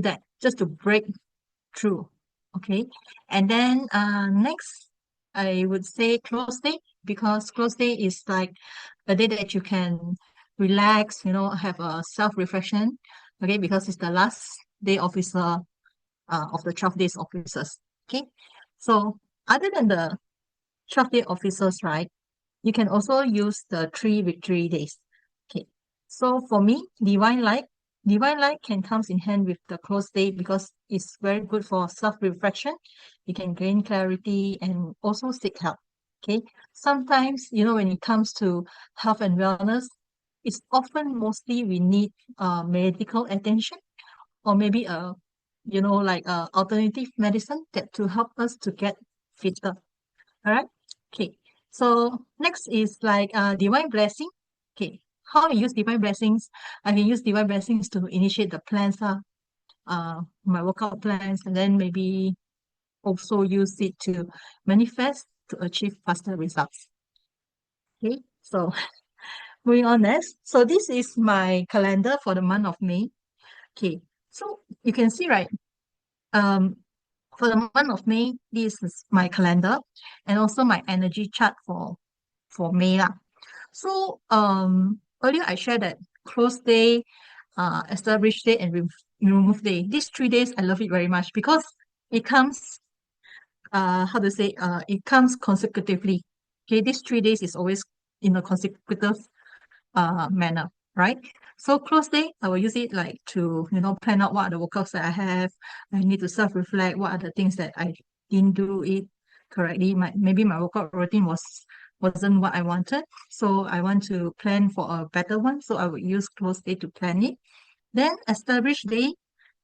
that, just to break through. Okay, and then next, I would say close day, because close day is like a day that you can relax, have a self-reflection. Okay, because it's the last day of the 12 days officers. Okay, so other than the 12 day officers, right, you can also use the 3 victory days. Okay, so for me, divine light can comes in hand with the close day because it's very good for self-reflection. You can gain clarity and also seek help. Okay, sometimes, when it comes to health and wellness, it's often mostly we need medical attention, or maybe like alternative medicine that to help us to get fitter. All right. Okay. So next is like divine blessing. Okay. How I use divine blessings? I can use divine blessings to initiate the plans, my workout plans, and then maybe also use it to manifest to achieve faster results. Okay. So moving on next. So this is my calendar for the month of May. Okay. So you can see, right? Um, For the month of May, this is my calendar and also my energy chart for May lah. So earlier I shared that close day, established day, and remove day. These 3 days I love it very much because it comes how to say it comes consecutively. Okay, these 3 days is always in a consecutive manner, right? So close day, I will use it like to, plan out what are the workouts that I have. I need to self-reflect what are the things that I didn't do it correctly. Maybe my workout routine wasn't what I wanted. So I want to plan for a better one. So I would use close day to plan it. Then establish day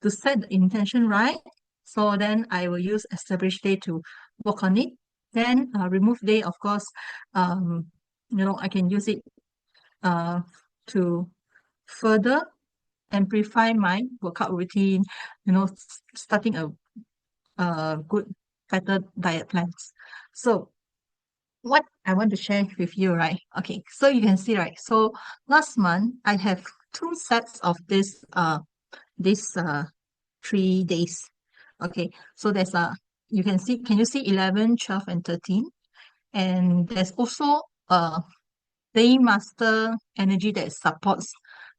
to set the intention right. So then I will use establish day to work on it. Then remove day, of course, I can use it to further amplify my workout routine, starting a good, better diet plans. So what I want to share with you, right? Okay, so you can see, right? So last month I have 2 sets of this 3 days. Okay, so there's you can you see 11, 12, and 13? And there's also a day master energy that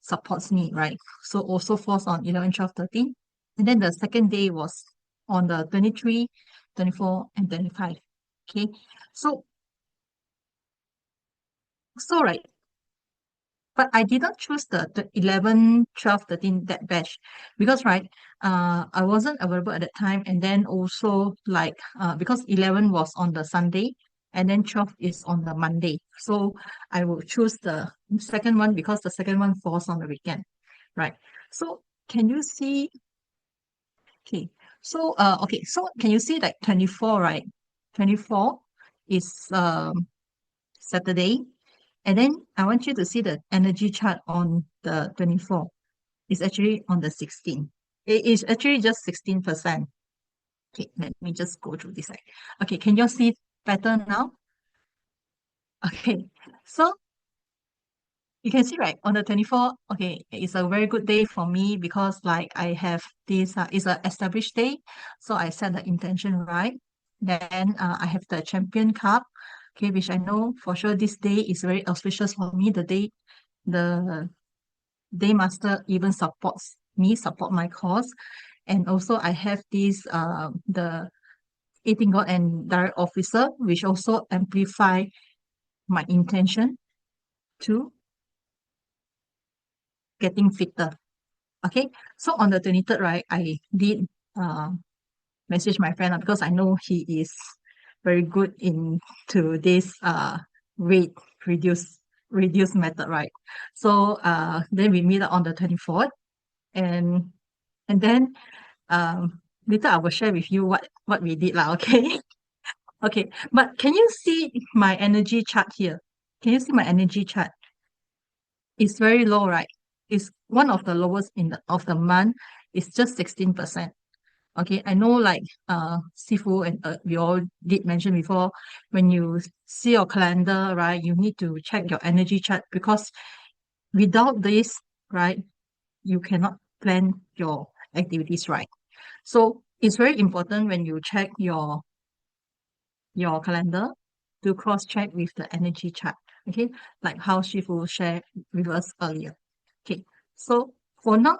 supports me, right? So also falls on 11, 12, 13. And then the second day was on the 23, 24, and 25. Okay, so right, but I didn't choose the 11, 12, 13, that batch because, right, I wasn't available at that time. And then also, like, because 11 was on the Sunday and then 12 is on the Monday. So I will choose the second one because the second one falls on the weekend, right? So can you see? Okay, so, okay, so can you see like 24, right? 24 is Saturday. And then I want you to see the energy chart on the 24. It's actually on the 16. It is actually just 16%. Okay, let me just go through this side. Okay, can you see better now? Okay, so you can see, right, on the 24, okay, it's a very good day for me because, like, I have this, it's an established day. So I set the intention right. Then I have the Champion Cup, okay, which I know for sure this day is very auspicious for me. The day master even supports me, support my cause. And also I have this, the 18 God and Direct Officer, which also amplify my intention to getting fitter. Okay, so on the 23rd, right, I did message my friend because I know he is very good into this weight reduce method, right? So then we meet up on the 24th, and then later I will share with you what we did lah, okay? Okay, but can you see my energy chart here? Can you see my energy chart? It's very low, right? It's one of the lowest of the month. It's just 16%. Okay, I know, like, Sifu and we all did mention before, when you see your calendar, right, you need to check your energy chart because without this, right, you cannot plan your activities right. So it's very important when you check your calendar to cross-check with the energy chart. Okay, like how Shifu shared with us earlier. Okay, so for now,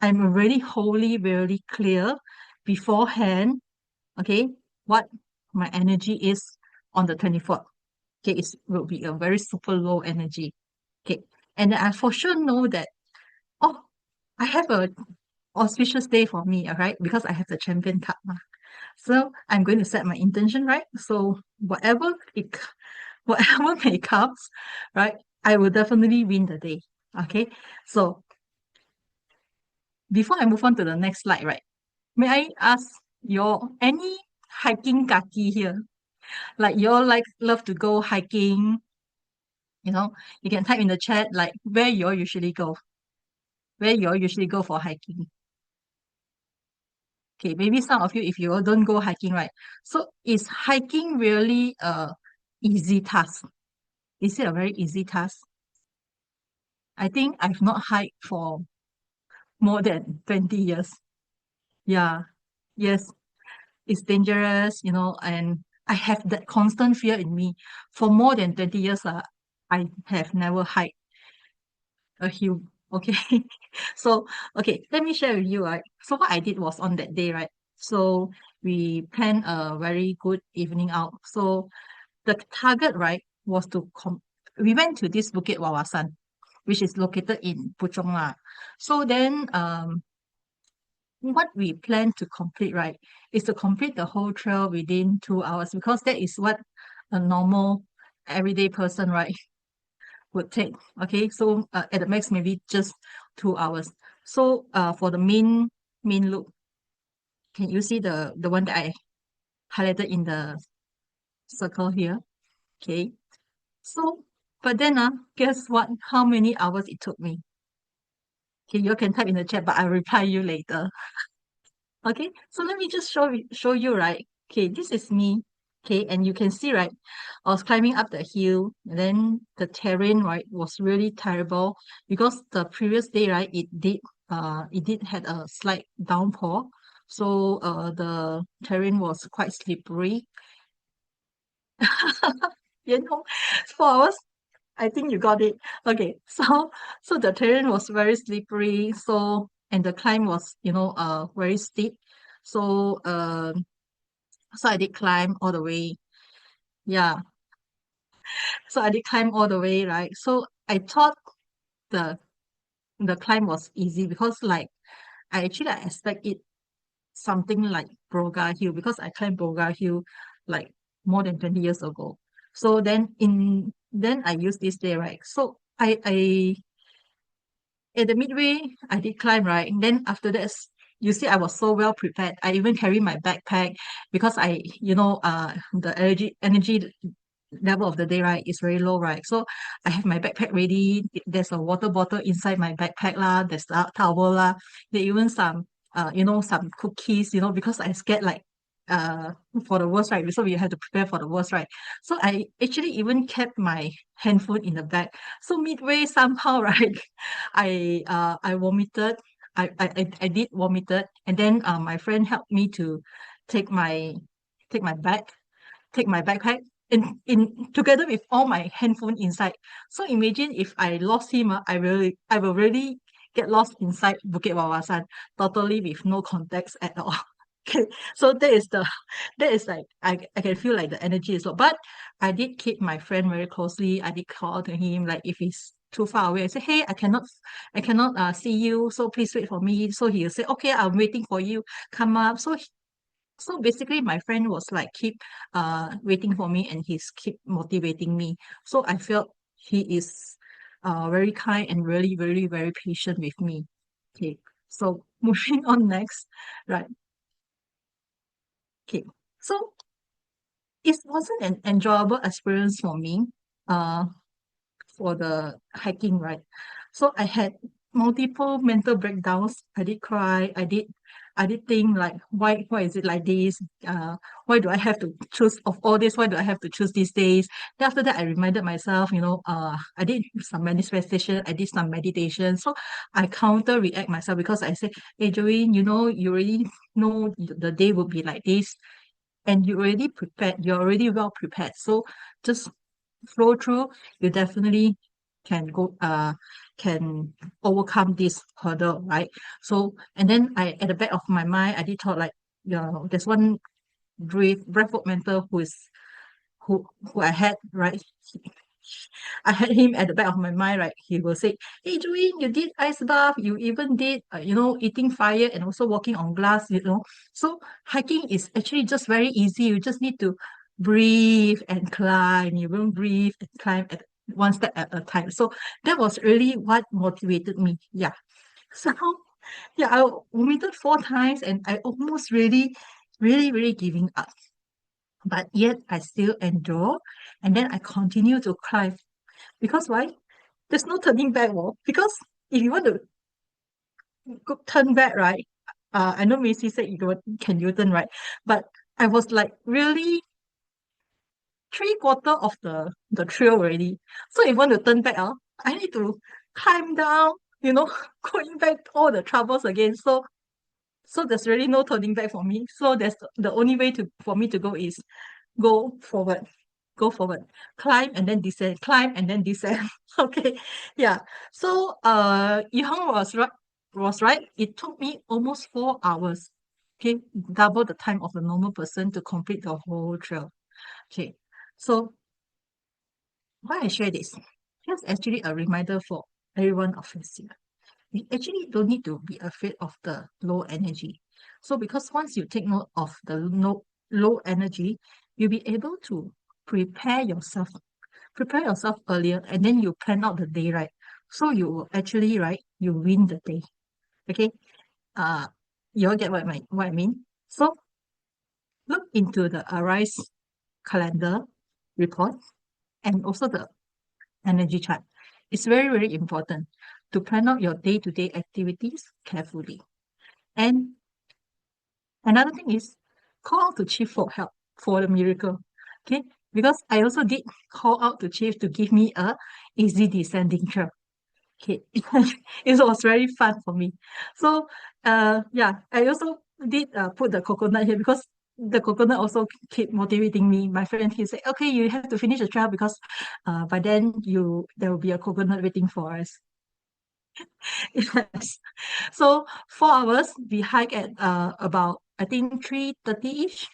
I'm already wholly very clear beforehand, okay, what my energy is on the 24th. Okay, it will be a very super low energy. Okay, and I for sure know that, oh, I have a auspicious day for me, all right, because I have the Champion Cup. So I'm going to set my intention, right? So whatever may comes, right, I will definitely win the day. Okay, so before I move on to the next slide, right, may I ask your any hiking kaki here? Like, you all like love to go hiking, you can type in the chat like where you all usually go. Where you all usually go for hiking. Okay, maybe some of you, if you all don't go hiking, right? So is hiking really a easy task? Is it a very easy task? I think I've not hiked for more than 20 years. Yeah, yes. it's dangerous, and I have that constant fear in me. For more than 20 years, I have never hiked a hill. Okay. So, okay, let me share with you, right? So what I did was on that day, right? So we planned a very good evening out. So the target, right, was we went to this Bukit Wawasan, which is located in Puchong lah. So then what we plan to complete, right, is to complete the whole trail within 2 hours, because that is what a normal everyday person, right, would take. Okay, so at the max maybe just 2 hours. So for the main loop, can you see the one that I highlighted in the circle here? Okay, so but then guess what? How many hours it took me? Okay, you can type in the chat, but I'll reply you later. Okay, so let me just show you, right? Okay, this is me. Okay, and you can see, right? I was climbing up the hill, and then the terrain, right, was really terrible because the previous day, right, it did had a slight downpour. So the terrain was quite slippery. 4 hours. I think you got it. Okay, so the terrain was very slippery, and the climb was, very steep. So so I did climb all the way. Yeah, so I did climb all the way, right? So I thought the the climb was easy because like I expect it something like Broga Hill, because I climbed Broga Hill like more than 20 years ago. So then I used this day, right? So I at the midway, I did climb, right? And then after that, you see, I was so well prepared. I even carry my backpack because the energy level of the day, right, is very low, right? So I have my backpack ready. There's a water bottle inside my backpack lah. There's a towel lah. There even some cookies, because I scared like uh for the worst, right? So we have to prepare for the worst, right? So I actually even kept my handphone in the bag. So midway somehow, right, I vomited. I did vomited, and then my friend helped me to take my take my bag, take my backpack in together with all my handphone inside. So imagine if I lost him, I will really get lost inside Bukit Wawasan, totally with no contacts at all. Okay, so that is like I can feel like the energy is low. But I did keep my friend very closely. I did call to him like if he's too far away. I say, hey, I cannot see you, so please wait for me. So he'll say, okay, I'm waiting for you. Come up. So basically my friend was like keep waiting for me, and he's keep motivating me. So I felt he is very kind and really, very, very patient with me. Okay. So moving on next. Right. Okay. So it wasn't an enjoyable experience for me uh for the hiking, right? So I had multiple mental breakdowns. I did cry. I did think like why is it like this? Why do I have to choose of all this? Why do I have to choose these days? Then after that I reminded myself, I did some manifestation, I did some meditation. So I counter react myself because I said, hey Joey, you already know the day will be like this, and you already prepared, you're already well prepared. So just flow through, you definitely can overcome this hurdle, right? So and then at the back of my mind, I did thought like, there's one brave breathwork mentor who I had, right? I had him at the back of my mind, right? He will say, hey Joey, you did ice bath, you even did eating fire and also walking on glass. So hiking is actually just very easy. You just need to breathe and climb. You will breathe and climb at one step at a time. So that was really what motivated me. Yeah. So yeah, I vomited 4 times and I almost really, really, really giving up. But yet I still endure, and then I continue to climb. Because why? There's no turning back, because if you want to turn back, right? I know Macy said can you turn right, but I was like really 3/4 of the trail already. So if you want to turn back, I need to climb down, going back all the troubles again. So So there's really no turning back for me. So there's the only way for me to go is go forward, climb and then descend, climb and then descend. Okay, yeah. So Yihang was right. It took me almost 4 hours. Okay, double the time of a normal person to complete the whole trail. Okay, so why I share this? Here's actually a reminder for everyone of us here. We actually don't need to be afraid of the low energy. So because once you take note of the low energy, you'll be able to prepare yourself, earlier, and then you plan out the day, right? So you will actually, right, you win the day. Okay. Uh you all get what I mean? So look into the Arise calendar report and also the energy chart. It's very, very important to plan out your day-to-day activities carefully. And another thing is call out to Chief for help for the miracle. Okay, because I also did call out to Chief to give me a easy descending trail. Okay, it was very fun for me. So yeah, I also did put the coconut here because the coconut also keep motivating me. My friend, he said, okay, you have to finish the trail because by then there will be a coconut waiting for us. Yes. So 4 hours, we hike at about I think 3:30-ish,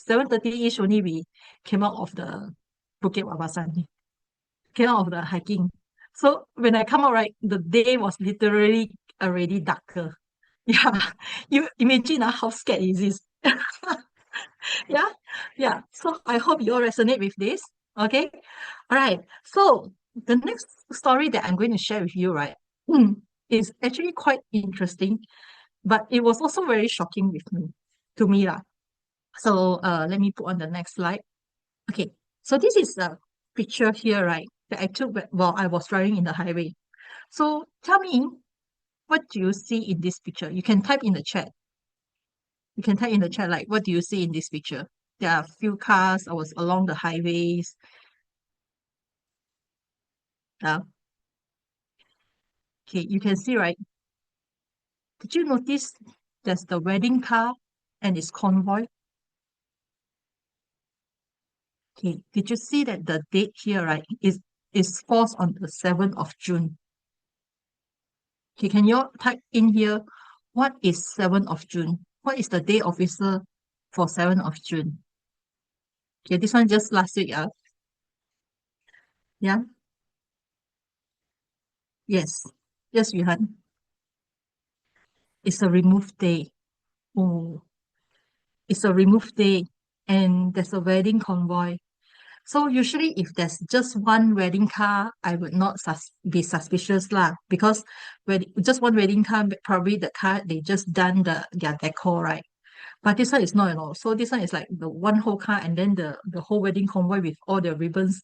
7:30-ish only we came out of the Bukit Wawasan, came out of the hiking. So when I come out, right, the day was literally already darker. Yeah, you imagine how scared is this? Yeah, yeah. So I hope you all resonate with this. Okay, all right. So the next story that I'm going to share with you, right, is actually quite interesting, but it was also very shocking to me lah. So let me put on the next slide. Okay, so this is a picture here, right, that I took while I was driving in the highway. So tell me, what do you see in this picture? You can type in the chat. You can type in the chat, like, what do you see in this picture? There are a few cars. I was along the highways. Uh, okay, you can see, right? Did you notice there's the wedding car and its convoy? Okay, did you see that the date here, right, is falls on the 7th of June? Okay, can you all type in here, what is 7th of June? What is the day officer for 7th of June? Okay, this one just last week, yeah, yes, yes, Yuhan. It's a remove day. Oh, it's a remove day, and there's a wedding convoy. So usually if there's just one wedding car, I would not be suspicious lah, because when just one wedding car, probably the car they just done their decor, right? But this one is not at all. So this one is like the one whole car and then the whole wedding convoy with all the ribbons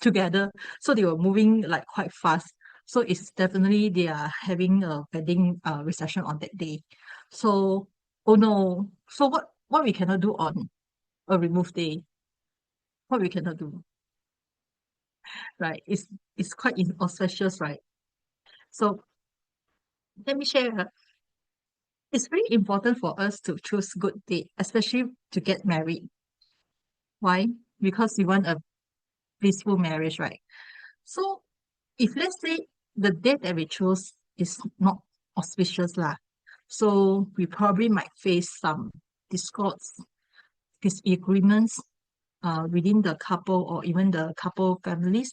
together. So they were moving like quite fast. So it's definitely they are having a wedding reception on that day. So oh no. So what we cannot do on a remove day? What we cannot do, right? It's quite inauspicious, right? So let me share. It's very important for us to choose good date, especially to get married. Why? Because we want a peaceful marriage, right? So if let's say the date that we choose is not auspicious lah, so we probably might face some discords, disagreements within the couple or even the couple families,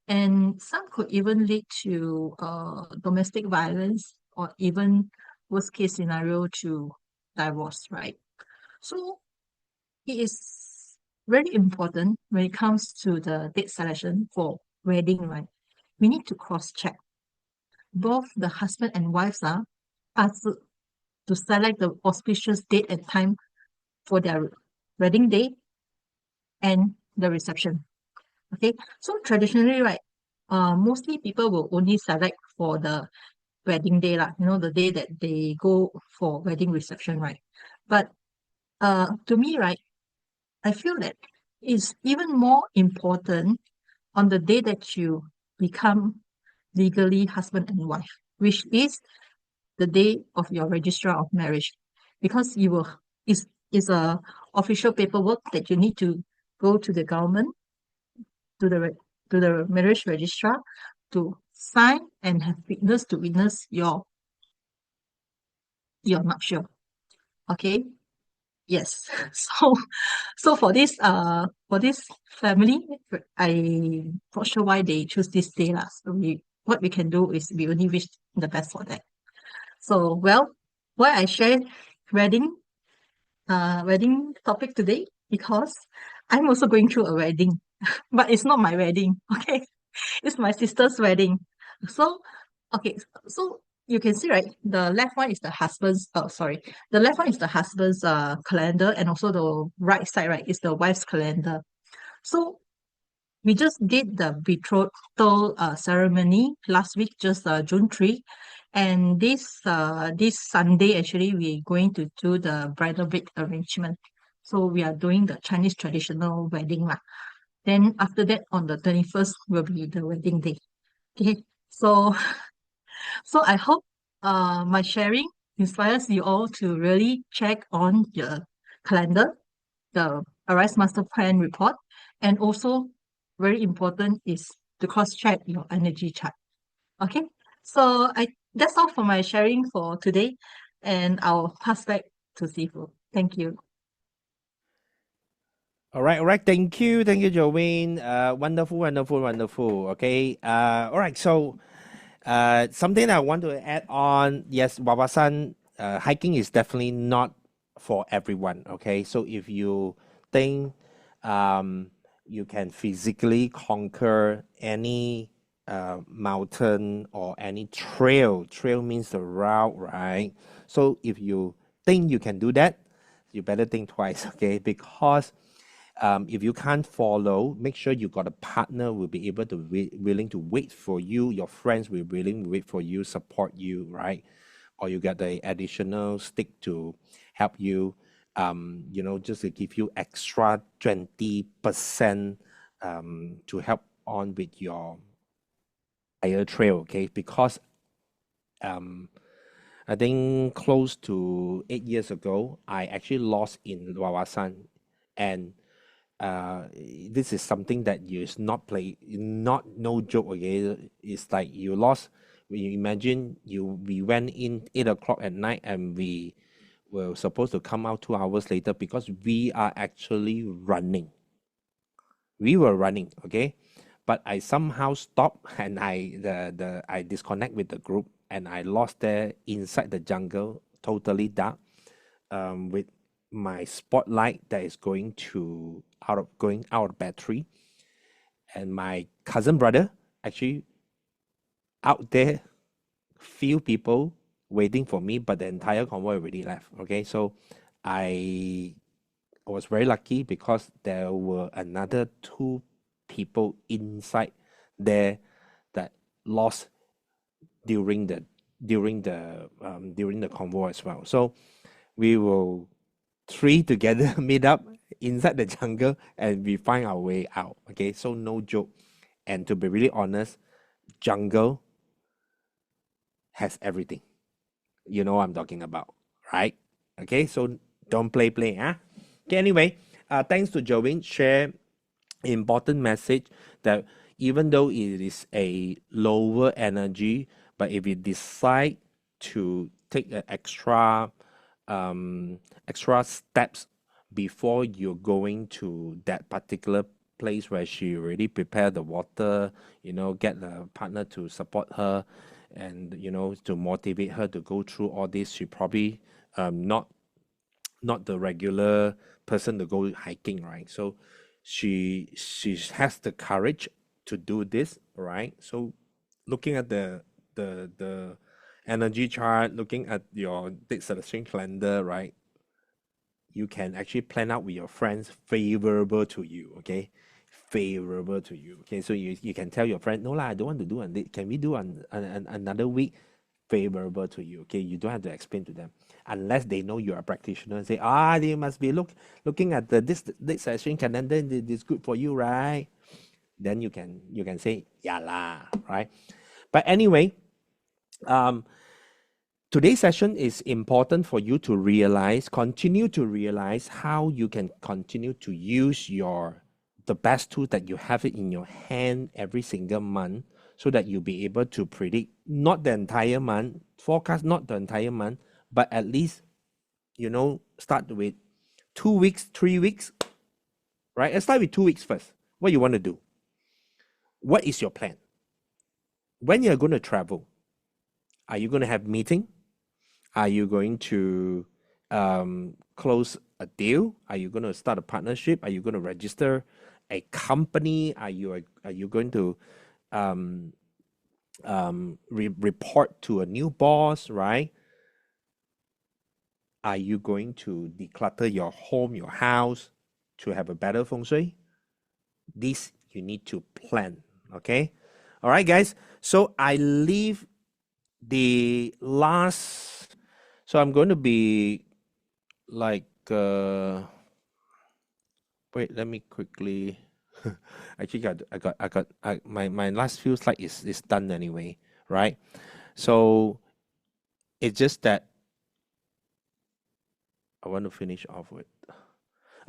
and some could even lead to domestic violence or even worst case scenario to divorce, right? So it is very important when it comes to the date selection for wedding, right? We need to cross-check. Both the husband and wives are to select the auspicious date and time for their wedding day and the reception. Okay, so traditionally, right, mostly people will only select for the wedding day, lah, the day that they go for wedding reception, right? But to me, right, I feel that it's even more important on the day that you become legally husband and wife, which is the day of your registrar of marriage, because you will is a official paperwork that you need to go to the government, to the to the marriage registrar, to sign and have witness to witness your nuptial. Okay. Yes. So for this family, I'm not sure why they choose this day lah. So what we can do is we only wish the best for them. So well, why I share wedding wedding topic today, because I'm also going through a wedding, but it's not my wedding. Okay, it's my sister's wedding. So okay, so you can see, right, the left one is the husband's, oh sorry, the left one is the husband's calendar, and also the right side, right, is the wife's calendar. So we just did the betrothal ceremony last week, just June 3. And this Sunday, actually, we're going to do the bridal bed arrangement. So we are doing the Chinese traditional wedding lah. Then after that, on the 21st will be the wedding day. Okay. So so I hope my sharing inspires you all to really check on your calendar, the Arise Master Plan report, and also very important is to cross-check your energy chart. Okay, so that's all for my sharing for today, and I'll pass back to Sifu. Thank you. All right. Thank you, Jolene. Wonderful, wonderful, wonderful. Okay. All right. So, something I want to add on. Yes, Wawasan, hiking is definitely not for everyone. Okay. So if you think, you can physically conquer any mountain or any trail means the route, right? So if you think you can do that, you better think twice, okay? Because if you can't follow, make sure you got a partner will be able to willing to wait for you. Your friends will willing to wait for you, support you, right? Or you get the additional stick to help you, just to give you extra 20% to help on with your higher trail, okay? Because um, I think close to 8 years ago, I actually lost in Wawasan, and this is something that you is not play, not no joke. Okay, it's like you lost. We imagine we went in 8 o'clock at night, and we were supposed to come out 2 hours later because we are actually running. We were running, okay, but I somehow stopped and I disconnect with the group, and I lost there inside the jungle, totally dark, with my spotlight that is going out of battery, and my cousin brother actually out there, few people waiting for me, but the entire convoy already left. Okay, so I was very lucky because there were another two people inside there that lost during the convoy as well. So we will three together meet up inside the jungle and we find our way out. Okay, so no joke. And to be really honest, jungle has everything. You know what I'm talking about, right? Okay, so don't play, huh? Okay, anyway, thanks to Jolene, share important message that even though it is a lower energy, but if you decide to take an extra steps before you're going to that particular place where she already prepared the water, get a partner to support her, and to motivate her to go through all this. She probably not the regular person to go hiking, right? So she has the courage to do this, right? So looking at the energy chart, looking at your date selection calendar, right? You can actually plan out with your friends favorable to you, okay? Favorable to you, okay? So you can tell your friend, no lah, I don't want to do on this. Can we do on another week? Favorable to you, okay? You don't have to explain to them unless they know you're a practitioner and say, they must be looking at this session calendar. This is good for you, right? Then you can say, yeah lah, right? But anyway, to today's session is important for you to realize, continue to realize how you can continue to use the best tool that you have it in your hand every single month, so that you'll be able to predict not the entire month, forecast not the entire month, but at least, start with 2 weeks, 3 weeks, right? Let's start with 2 weeks first. What you want to do? What is your plan? When you're going to travel, are you going to have meeting? Are you going to close a deal? Are you going to start a partnership? Are you going to register a company? Are you going to report to a new boss, right? Are you going to declutter your home, your house, to have a better feng shui? This you need to plan, okay? All right, guys. So I leave the last. So I'm going to be like. Wait, let me quickly. Actually, my last few slides is done anyway, right? So it's just that I want to finish off with.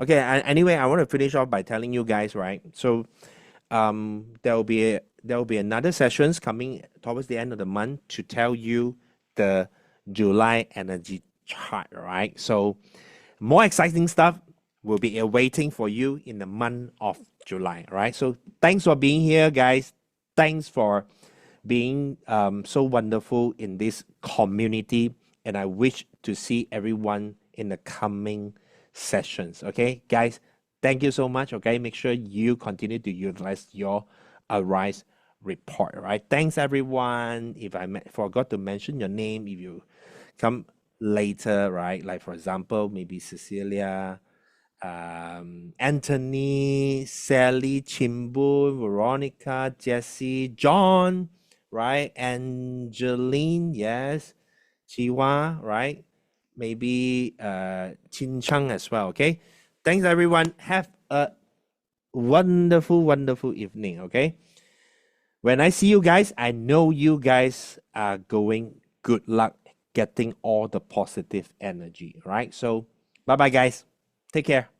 Okay, anyway, I want to finish off by telling you guys, right? So there will be another sessions coming towards the end of the month to tell you the July energy chart, right? So more exciting stuff will be awaiting for you in the month of July, right? So thanks for being here, guys. Thanks for being so wonderful in this community, and I wish to see everyone in the coming sessions. Okay, guys, thank you so much. Okay, make sure you continue to utilize your Arise report. All right, thanks everyone. If I forgot to mention your name, if you come later, right? Like for example, maybe Cecilia, Anthony, Sally, Chimbun, Veronica, Jesse, John, right? Angeline, yes, Chiwa, right? Maybe Chin Chang as well. Okay, thanks everyone. Have a wonderful evening. Okay, when I see you guys, I know you guys are going good luck getting all the positive energy. Right, so bye bye guys, take care.